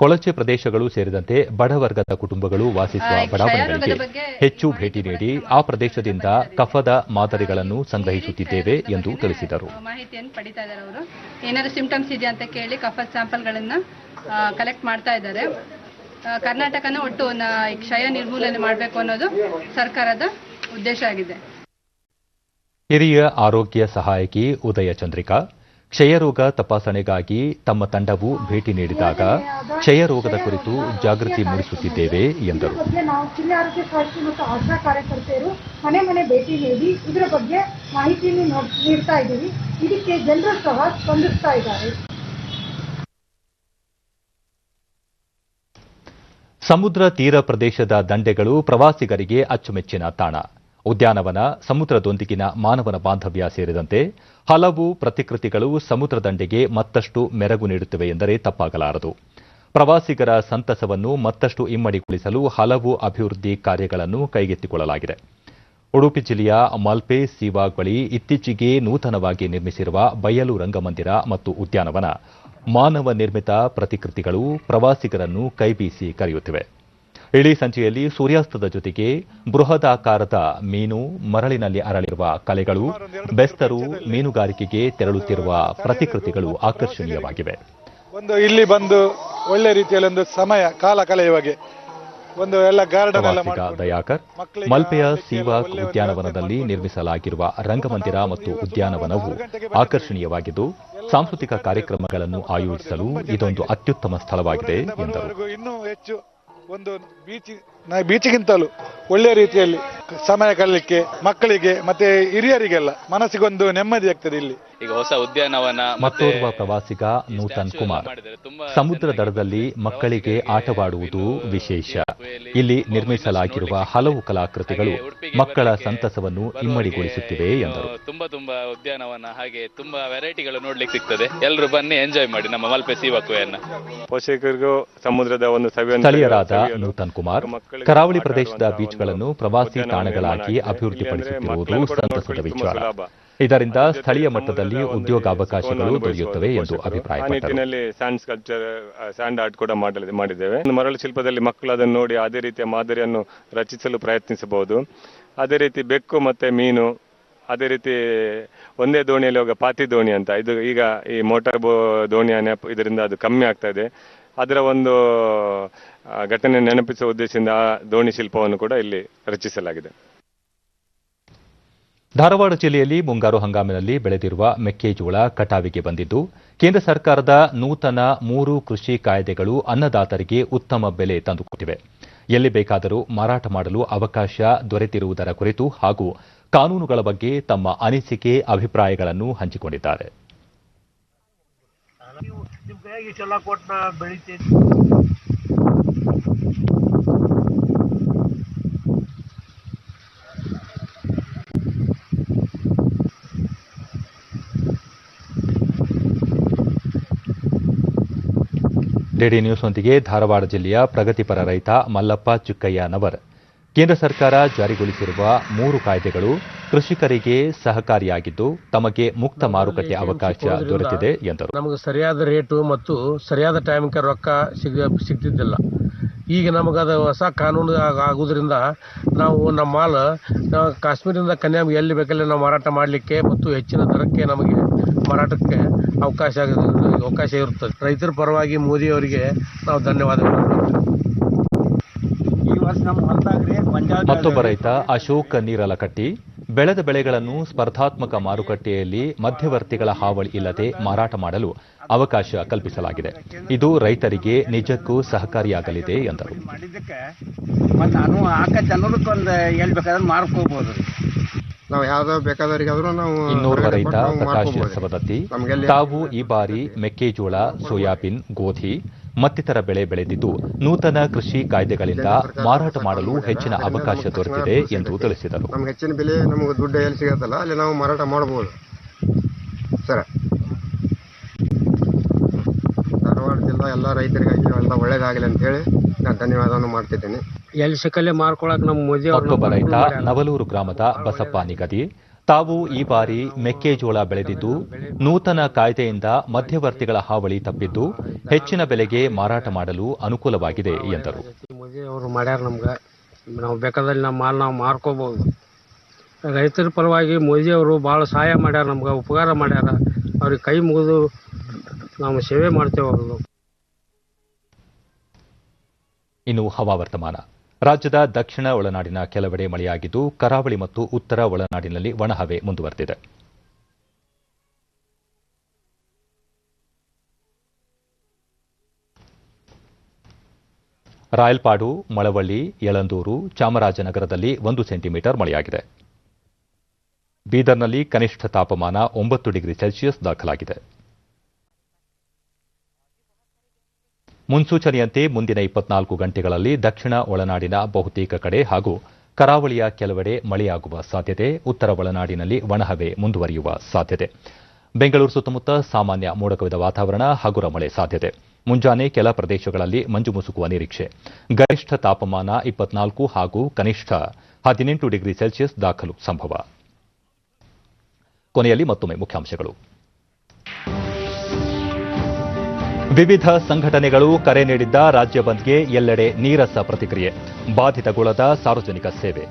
ಕೊಳಚೆ ಪ್ರದೇಶಗಳು ಸೇರಿದಂತೆ ಬಡವರ್ಗದ ಕುಟುಂಬಗಳು ವಾಸಿಸುವ ಬಡಾವಣೆಗಳಿಗೆ ಹೆಚ್ಚು ಭೇಟಿ ನೀಡಿ ಆ ಪ್ರದೇಶದಿಂದ ಕಫದ ಮಾದರಿಗಳನ್ನು ಸಂಗ್ರಹಿಸುತ್ತಿದ್ದೇವೆ ಎಂದು ತಿಳಿಸಿದರು. ಮಾಹಿತಿಯನ್ನು ಪಡಿತಾ ಇದ್ದಾರೆ. ಅವರು ಏನಾದ್ರು ಸಿಂಪ್ಟಮ್ಸ್ ಇದೆಯಾ ಅಂತ ಕೇಳಿ ಕಫದ ಸ್ಯಾಂಪಲ್ಗಳನ್ನ ಕಲೆಕ್ಟ್ ಮಾಡ್ತಾ ಇದ್ದಾರೆ. ಕರ್ನಾಟಕನ ಒಟ್ಟು ಕ್ಷಯ ನಿರ್ಮೂಲನೆ ಮಾಡಬೇಕು ಅನ್ನೋದು ಸರ್ಕಾರದ ಉದ್ದೇಶ ಆಗಿದೆ. ಹಿರಿಯ ಆರೋಗ್ಯ ಸಹಾಯಕಿ ಉದಯ ಚಂದ್ರಿಕಾ ಕ್ಷಯರೋಗ ತಪಾಸಣೆಗಾಗಿ ತಮ್ಮ ತಂಡವು ಭೇಟಿ ನೀಡಿದಾಗ ಕ್ಷಯರೋಗದ ಕುರಿತು ಜಾಗೃತಿ ಮೂಡಿಸುತ್ತಿದ್ದೇವೆ ಎಂದರು. ನಾವು ಜಿಲ್ಲಾ ಆರೋಗ್ಯ ಸಹಾಯಕಿ ಮತ್ತು ಆಶಾ ಕಾರ್ಯಕರ್ತೆಯರು ಮನೆ ಮನೆ ಭೇಟಿ ನೀಡಿ ಇದರ ಬಗ್ಗೆ ಮಾಹಿತಿಯನ್ನು ನೀಡ್ತಾ ಇದ್ದೀವಿ. ಇದಕ್ಕೆ ಜನರು ಸಹ ಸ್ಪಂದಿಸ್ತಾ ಇದ್ದಾರೆ. ಸಮುದ್ರ ತೀರ ಪ್ರದೇಶದ ದಂಡೆಗಳು ಪ್ರವಾಸಿಗರಿಗೆ ಅಚ್ಚುಮೆಚ್ಚಿನ ತಾಣ. ಉದ್ಯಾನವನ, ಸಮುದ್ರದೊಂದಿಗಿನ ಮಾನವನ ಬಾಂಧವ್ಯ ಸೇರಿದಂತೆ ಹಲವು ಪ್ರತಿಕೃತಿಗಳು ಸಮುದ್ರ ದಂಡೆಗೆ ಮತ್ತಷ್ಟು ಮೆರಗು ನೀಡುತ್ತವೆ ಎಂದರೆ ತಪ್ಪಾಗಲಾರದು. ಪ್ರವಾಸಿಗರ ಸಂತಸವನ್ನು ಮತ್ತಷ್ಟು ಇಮ್ಮಡಿಗೊಳಿಸಲು ಹಲವು ಅಭಿವೃದ್ಧಿ ಕಾರ್ಯಗಳನ್ನು ಕೈಗೆತ್ತಿಕೊಳ್ಳಲಾಗಿದೆ. ಉಡುಪಿ ಜಿಲ್ಲೆಯ ಮಲ್ಪೆ ಸೀವಾಗ್ ಬಳಿ ಇತ್ತೀಚೆಗೆ ನೂತನವಾಗಿ ನಿರ್ಮಿಸಿರುವ ಬಯಲು ರಂಗಮಂದಿರ ಮತ್ತು ಉದ್ಯಾನವನ ಮಾನವ ನಿರ್ಮಿತ ಪ್ರತಿಕೃತಿಗಳು ಪ್ರವಾಸಿಗರನ್ನು ಕೈಬೀಸಿ ಕರೆಯುತ್ತಿವೆ. ಇಳಿ ಸಂಜೆಯಲ್ಲಿ ಸೂರ್ಯಾಸ್ತದ ಜೊತೆಗೆ ಬೃಹದಾಕಾರದ ಮೀನು, ಮರಳಿನಲ್ಲಿ ಅರಳಿರುವ ಕಲೆಗಳು, ಬೆಸ್ತರು, ಮೀನುಗಾರಿಕೆಗೆ ತೆರಳುತ್ತಿರುವ ಪ್ರತಿಕೃತಿಗಳು ಆಕರ್ಷಣೀಯವಾಗಿವೆ. ಇಲ್ಲಿ ಬಂದು ಒಳ್ಳೆ ರೀತಿಯಲ್ಲಿ ಒಂದು ಸಮಯ ಕಾಲ ಕಳೆಯುವಾಗೆ ಒಂದು ಎಲ್ಲ ಗಾರ್ಡನ್ ಎಲ್ಲ ದಯಾಕರ್ ಮಲ್ಪೆಯ ಸೀವಾಕ್ ಉದ್ಯಾನವನದಲ್ಲಿ ನಿರ್ಮಿಸಲಾಗಿರುವ ರಂಗಮಂದಿರ ಮತ್ತು ಉದ್ಯಾನವನವು ಆಕರ್ಷಣೀಯವಾಗಿದ್ದು ಸಾಂಸ್ಕೃತಿಕ ಕಾರ್ಯಕ್ರಮಗಳನ್ನು ಆಯೋಜಿಸಲು ಇದೊಂದು ಅತ್ಯುತ್ತಮ ಸ್ಥಳವಾಗಿದೆ ಎಂದರು. ಇನ್ನೂ ಹೆಚ್ಚು ಒಂದು ಬೀಚಿಗಿಂತಲೂ ಒಳ್ಳೆಯ ರೀತಿಯಲ್ಲಿ ಸಮಯ ಕಳೆಯಲಿಕ್ಕೆ ಮಕ್ಕಳಿಗೆ ಮತ್ತೆ ಹಿರಿಯರಿಗೆಲ್ಲ ಮನಸ್ಸಿಗೊಂದು ನೆಮ್ಮದಿ ಆಗ್ತದೆ. ಇಲ್ಲಿ ಈಗ ಹೊಸ ಉದ್ಯಾನವನ ಮತ್ತೋರ್ವ ಪ್ರವಾಸಿಗ ನೂತನ್ ಕುಮಾರ್ ಸಮುದ್ರ ದಡದಲ್ಲಿ ಮಕ್ಕಳಿಗೆ ಆಟವಾಡುವುದು ವಿಶೇಷ. ಇಲ್ಲಿ ನಿರ್ಮಿಸಲಾಗಿರುವ ಹಲವು ಕಲಾಕೃತಿಗಳು ಮಕ್ಕಳ ಸಂತಸವನ್ನು ಇಮ್ಮಡಿಗೊಳಿಸುತ್ತಿವೆ ಎಂದರು. ತುಂಬಾ ಉದ್ಯಾನವನ ಹಾಗೆ ತುಂಬಾ ವೆರೈಟಿಗಳು ನೋಡ್ಲಿಕ್ಕೆ ಸಿಗ್ತದೆ. ಎಲ್ಲರೂ ಬನ್ನಿ ಎಂಜಾಯ್ ಮಾಡಿ ನಮ್ಮ ಮಲ್ಪೆ ಸೀವಾಕುವೆಯನ್ನ. ಪೋಷಕರಿಗೂ ಸಮುದ್ರದ ಒಂದು ಸ್ಥಳೀಯರಾದ ನೂತನ್ ಕುಮಾರ್ ಕರಾವಳಿ ಪ್ರದೇಶದ ಬೀಚ್ಗಳನ್ನು ಪ್ರವಾಸಿ ತಾಣಗಳಾಗಿ ಅಭಿವೃದ್ಧಿಪಡಿಸುತ್ತಿರುವುದು ಸಂತಸದ ವಿಚಾರ. ಇದರಿಂದ ಸ್ಥಳೀಯ ಮಟ್ಟದಲ್ಲಿ ಉದ್ಯೋಗಾವಕಾಶಗಳು ದೊರೆಯುತ್ತವೆ ಎಂದು ಅಭಿಪ್ರಾಯಪಟ್ಟರು. ಸ್ಯಾಂಡ್ ಸ್ಕಲ್ಪ್ಚರ್, ಸ್ಯಾಂಡ್ ಆರ್ಟ್ ಕೂಡ ಮಾಡಿದ್ದೇವೆ. ಮರಳು ಶಿಲ್ಪದಲ್ಲಿ ಮಕ್ಕಳು ಅದನ್ನು ನೋಡಿ ಅದೇ ರೀತಿಯ ಮಾದರಿಯನ್ನು ರಚಿಸಲು ಪ್ರಯತ್ನಿಸಬಹುದು. ಅದೇ ರೀತಿ ಬೆಕ್ಕು ಮತ್ತೆ ಮೀನು, ಅದೇ ರೀತಿ ಒಂದೇ ದೋಣಿಯಲ್ಲಿ ಹೋಗ ಪಾತಿ ದೋಣಿ ಅಂತ, ಇದು ಈಗ ಈ ಮೋಟಾರ್ ದೋಣಿ ಇದರಿಂದ ಅದು ಕಮ್ಮಿ ಆಗ್ತಾ ಇದೆ. ಅದರ ಒಂದು ಘಟನೆ ನೆನಪಿಸುವ ಉದ್ದೇಶದಿಂದ ಆ ದೋಣಿ ಶಿಲ್ಪವನ್ನು ಕೂಡ ಇಲ್ಲಿ ರಚಿಸಲಾಗಿದೆ. ಧಾರವಾಡ ಜಿಲ್ಲೆಯಲ್ಲಿ ಮುಂಗಾರು ಹಂಗಾಮಿನಲ್ಲಿ ಬೆಳೆದಿರುವ ಮೆಕ್ಕೆಜೋಳ ಕಟಾವಿಗೆ ಬಂದಿದ್ದು, ಕೇಂದ್ರ ಸರ್ಕಾರದ ನೂತನ 3 ಕೃಷಿ ಕಾಯ್ದೆಗಳು ಅನ್ನದಾತರಿಗೆ ಉತ್ತಮ ಬೆಲೆ ತಂದುಕೊಟ್ಟಿವೆ. ಎಲ್ಲಿ ಬೇಕಾದರೂ ಮಾರಾಟ ಮಾಡಲು ಅವಕಾಶ ದೊರೆತಿರುವುದರ ಕುರಿತು ಹಾಗೂ ಕಾನೂನುಗಳ ಬಗ್ಗೆ ತಮ್ಮ ಅನಿಸಿಕೆ, ಅಭಿಪ್ರಾಯಗಳನ್ನು ಹಂಚಿಕೊಂಡಿದ್ದಾರೆ. ಡಿಡಿ ನ್ಯೂಸ್ನೊಂದಿಗೆ ಧಾರವಾಡ ಜಿಲ್ಲೆಯ ಪ್ರಗತಿಪರ ರೈತ ಮಲ್ಲಪ್ಪ ಚಿಕ್ಕಯ್ಯನವರ್, ಕೇಂದ್ರ ಸರ್ಕಾರ ಜಾರಿಗೊಳಿಸಿರುವ 3 ಕಾಯ್ದೆಗಳು ಕೃಷಿಕರಿಗೆ ಸಹಕಾರಿಯಾಗಿದ್ದು ತಮಗೆ ಮುಕ್ತ ಮಾರುಕಟ್ಟೆ ಅವಕಾಶ ದೊರೆತಿದೆ ಎಂದರು. ನಮಗೆ ಸರಿಯಾದ ರೇಟು ಮತ್ತು ಸರಿಯಾದ ಟೈಮ್ಗೆ ರೊಕ್ಕ ಸಿಗ್ತಿದ್ದಿಲ್ಲ. ಈಗ ನಮಗದು ಹೊಸ ಕಾನೂನು ಆಗುವುದರಿಂದ ನಾವು ನಮ್ಮ ಮಾಲ್ ಕಾಶ್ಮೀರದಿಂದ ಕನ್ಯಾಕುಮಾರಿ ಎಲ್ಲಿ ಬೇಕಲ್ಲಿ ನಾವು ಮಾರಾಟ ಮಾಡಲಿಕ್ಕೆ ಮತ್ತು ಹೆಚ್ಚಿನ ದರಕ್ಕೆ ನಮಗೆ ಮಾರಾಟಕ್ಕೆ ಅವಕಾಶ ಇರುತ್ತದೆ. ರೈತರ ಪರವಾಗಿ ಮೋದಿ ಅವರಿಗೆ ನಾವು ಧನ್ಯವಾದಗಳು. ಮತ್ತೊಬ್ಬ ರೈತ ಅಶೋಕ್ ನೀರಲಕಟ್ಟಿ, ಬೆಳೆದ ಬೆಳೆಗಳನ್ನು ಸ್ಪರ್ಧಾತ್ಮಕ ಮಾರುಕಟ್ಟೆಯಲ್ಲಿ ಮಧ್ಯವರ್ತಿಗಳ ಹಾವಳಿ ಇಲ್ಲದೆ ಮಾರಾಟ ಮಾಡಲು ಅವಕಾಶ ಕಲ್ಪಿಸಲಾಗಿದೆ. ಇದು ರೈತರಿಗೆ ನಿಜಕ್ಕೂ ಸಹಕಾರಿಯಾಗಲಿದೆ ಎಂದರು. ನಾವು ಯಾವ್ದಾದ್ರು ಬೇಕಾದವರಿಗಾದ್ರೂ ನಾವು ಇನ್ನೋರ್ವ ರೈತ ಪ್ರಕಾಶ್ ಸವದತ್ತಿ, ತಾವು ಈ ಬಾರಿ ಮೆಕ್ಕೆಜೋಳ, ಸೋಯಾಬೀನ್, ಗೋಧಿ ಮತ್ತಿತರ ಬೆಳೆ ಬೆಳೆದಿದ್ದು ನೂತನ ಕೃಷಿ ಕಾಯ್ದೆಗಳಿಂದ ಮಾರಾಟ ಮಾಡಲು ಹೆಚ್ಚಿನ ಅವಕಾಶ ದೊರೆತಿದೆ ಎಂದು ತಿಳಿಸಿದರು. ನಮ್ಗೆ ಹೆಚ್ಚಿನ ಬೆಲೆ ನಮಗೆ ದುಡ್ಡು ಎಲ್ಲಿ ಸಿಗತ್ತಲ್ಲ ಅಲ್ಲಿ ನಾವು ಮಾರಾಟ ಮಾಡಬಹುದು ಸರ್. ಧಾರವಾಡ ಜಿಲ್ಲಾ ಎಲ್ಲ ರೈತರಿಗಾಗಿ ಎಲ್ಲ ಒಳ್ಳೇದಾಗಲಿ ಅಂತ ಹೇಳಿ ನಾನು ಧನ್ಯವಾದವನ್ನು ಮಾಡ್ತಿದ್ದೇನೆ. ಎಲ್ಲಿ ಸಿಕ್ಕಲ್ಲೇ ಮಾರ್ಕೊಳಕ್ ನಮ್ಮ ಮೋದಿ. ಮತ್ತೊಬ್ಬ ರೈತ ನವಲೂರು ಗ್ರಾಮದ ಬಸಪ್ಪ ನಿಗದಿ, ತಾವು ಈ ಬಾರಿ ಮೆಕ್ಕೆಜೋಳ ಬೆಳೆದಿದ್ದು ನೂತನ ಕಾಯ್ದೆಯಿಂದ ಮಧ್ಯವರ್ತಿಗಳ ಹಾವಳಿ ತಪ್ಪಿದ್ದು ಹೆಚ್ಚಿನ ಬೆಲೆಗೆ ಮಾರಾಟ ಮಾಡಲು ಅನುಕೂಲವಾಗಿದೆ ಎಂದರು. ಮೋದಿ ಅವರು ಮಾಡ್ಯಾರ ನಮ್ಗೆ, ನಾವು ಬೇಕಾದಲ್ಲಿ ನಮ್ಮ ಮಾಲ್ ನಾವು ಮಾರ್ಕೋಬಹುದು. ರೈತರ ಪರವಾಗಿ ಮೋದಿ ಅವರು ಭಾಳ ಸಹಾಯ ಮಾಡ್ಯಾರ, ನಮ್ಗೆ ಉಪಕಾರ ಮಾಡ್ಯಾರ. ಅವ್ರಿಗೆ ಕೈ ಮುಗಿದು ನಾವು ಸೇವೆ ಮಾಡ್ತೇವೆ ಅವ್ರದ್ದು. ಇನ್ನು ಹವಾವರ್ತಮಾನ. ರಾಜ್ಯದ ದಕ್ಷಿಣ ಒಳನಾಡಿನ ಕೆಲವೆಡೆ ಮಳೆಯಾಗಿದ್ದು ಕರಾವಳಿ ಮತ್ತು ಉತ್ತರ ಒಳನಾಡಿನಲ್ಲಿ ಒಣಹವೆ ಮುಂದುವರೆದಿದೆ. ರಾಯಲ್ಪಾಡು, ಮಳವಳ್ಳಿ, ಯಳಂದೂರು, ಚಾಮರಾಜನಗರದಲ್ಲಿ 1 ಸೆಂಟಿಮೀಟರ್ ಮಳೆಯಾಗಿದೆ. ಬೀದರ್ನಲ್ಲಿ ಕನಿಷ್ಠ ತಾಪಮಾನ 9 ಡಿಗ್ರಿ ಸೆಲ್ಸಿಯಸ್ ದಾಖಲಾಗಿದೆ. ಮುನ್ಸೂಚನೆಯಂತೆ ಮುಂದಿನ 24 ಗಂಟೆಗಳಲ್ಲಿ ದಕ್ಷಿಣ ಒಳನಾಡಿನ ಬಹುತೇಕ ಕಡೆ ಹಾಗೂ ಕರಾವಳಿಯ ಕೆಲವೆಡೆ ಮಳೆಯಾಗುವ ಸಾಧ್ಯತೆ, ಉತ್ತರ ಒಳನಾಡಿನಲ್ಲಿ ಒಣಹವೆ ಮುಂದುವರಿಯುವ ಸಾಧ್ಯತೆ. ಬೆಂಗಳೂರು ಸುತ್ತಮುತ್ತ ಸಾಮಾನ್ಯ ಮೋಡಕವಿದ ವಾತಾವರಣ, ಹಗುರ ಮಳೆ ಸಾಧ್ಯತೆ. ಮುಂಜಾನೆ ಕೆಲ ಪ್ರದೇಶಗಳಲ್ಲಿ ಮಂಜು ಮುಸುಕುವ ನಿರೀಕ್ಷೆ. ಗರಿಷ್ಠ ತಾಪಮಾನ 24 ಹಾಗೂ ಕನಿಷ್ಠ 18 ಡಿಗ್ರಿ ಸೆಲ್ಸಿಯಸ್ ದಾಖಲು ಸಂಭವ. ಕೊನೆಯಲ್ಲಿ ಮತ್ತೊಮ್ಮೆ ಮುಖ್ಯಾಂಶಗಳು. ವಿವಿಧ ಸಂಘಟನೆಗಳು ಕರೆ ನೀಡಿದ್ದ ರಾಜ್ಯ ಬಂದ್ಗೆ ಎಲ್ಲೆಡೆ ನೀರಸ ಪ್ರತಿಕ್ರಿಯೆ. ಬಾಧಿತಗೊಳ್ಳದ ಸಾರ್ವಜನಿಕ ಸೇವೆ.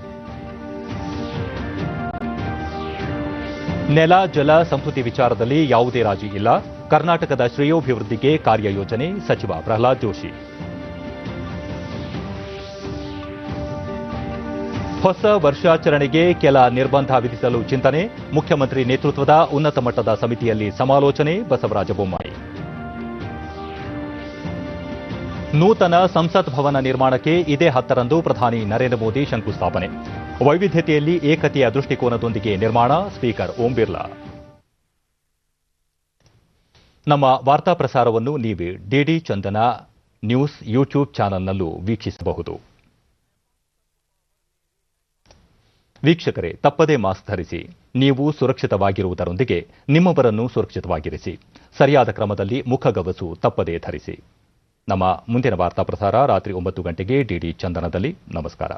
ನೆಲ ಜಲ ಸಂಸ್ಕೃತಿ ವಿಚಾರದಲ್ಲಿ ಯಾವುದೇ ರಾಜಿ ಇಲ್ಲ. ಕರ್ನಾಟಕದ ಶ್ರೇಯೋಭಿವೃದ್ಧಿಗೆ ಕಾರ್ಯಯೋಜನೆ ಸಚಿವ ಪ್ರಹ್ಲಾದ್ ಜೋಶಿ. ಹೊಸ ವರ್ಷಾಚರಣೆಗೆ ಕೆಲ ನಿರ್ಬಂಧ ವಿಧಿಸಲು ಚಿಂತನೆ. ಮುಖ್ಯಮಂತ್ರಿ ನೇತೃತ್ವದ ಉನ್ನತ ಮಟ್ಟದ ಸಮಿತಿಯಲ್ಲಿ ಸಮಾಲೋಚನೆ. ಬಸವರಾಜ ಬೊಮ್ಮಾಯಿ. ನೂತನ ಸಂಸತ್ ಭವನ ನಿರ್ಮಾಣಕ್ಕೆ ಇದೇ 10ರಂದು ಪ್ರಧಾನಿ ನರೇಂದ್ರ ಮೋದಿ ಶಂಕುಸ್ಥಾಪನೆ. ವೈವಿಧ್ಯತೆಯಲ್ಲಿ ಏಕತೆಯ ದೃಷ್ಟಿಕೋನದೊಂದಿಗೆ ನಿರ್ಮಾಣ. ಸ್ಪೀಕರ್ ಓಂ ಬಿರ್ಲಾ. ನಮ್ಮ ವಾರ್ತಾ ಪ್ರಸಾರವನ್ನು ನೀವು ಡಿಡಿ ಚಂದನ ನ್ಯೂಸ್ ಯೂಟ್ಯೂಬ್ ಚಾನೆಲ್ನಲ್ಲೂ ವೀಕ್ಷಿಸಬಹುದು. ವೀಕ್ಷಕರೇ, ತಪ್ಪದೇ ಮಾಸ್ಕ್ ಧರಿಸಿ. ನೀವು ಸುರಕ್ಷಿತವಾಗಿರುವುದರೊಂದಿಗೆ ನಿಮ್ಮವರನ್ನು ಸುರಕ್ಷಿತವಾಗಿರಿಸಿ. ಸರಿಯಾದ ಕ್ರಮದಲ್ಲಿ ಮುಖಗವಸು ತಪ್ಪದೇ ಧರಿಸಿ. ನಮ್ಮ ಮುಂದಿನ ವಾರ್ತಾ ಪ್ರಸಾರ ರಾತ್ರಿ 9 ಗಂಟೆಗೆ ಡಿಡಿ ಚಂದನದಲ್ಲಿ. ನಮಸ್ಕಾರ.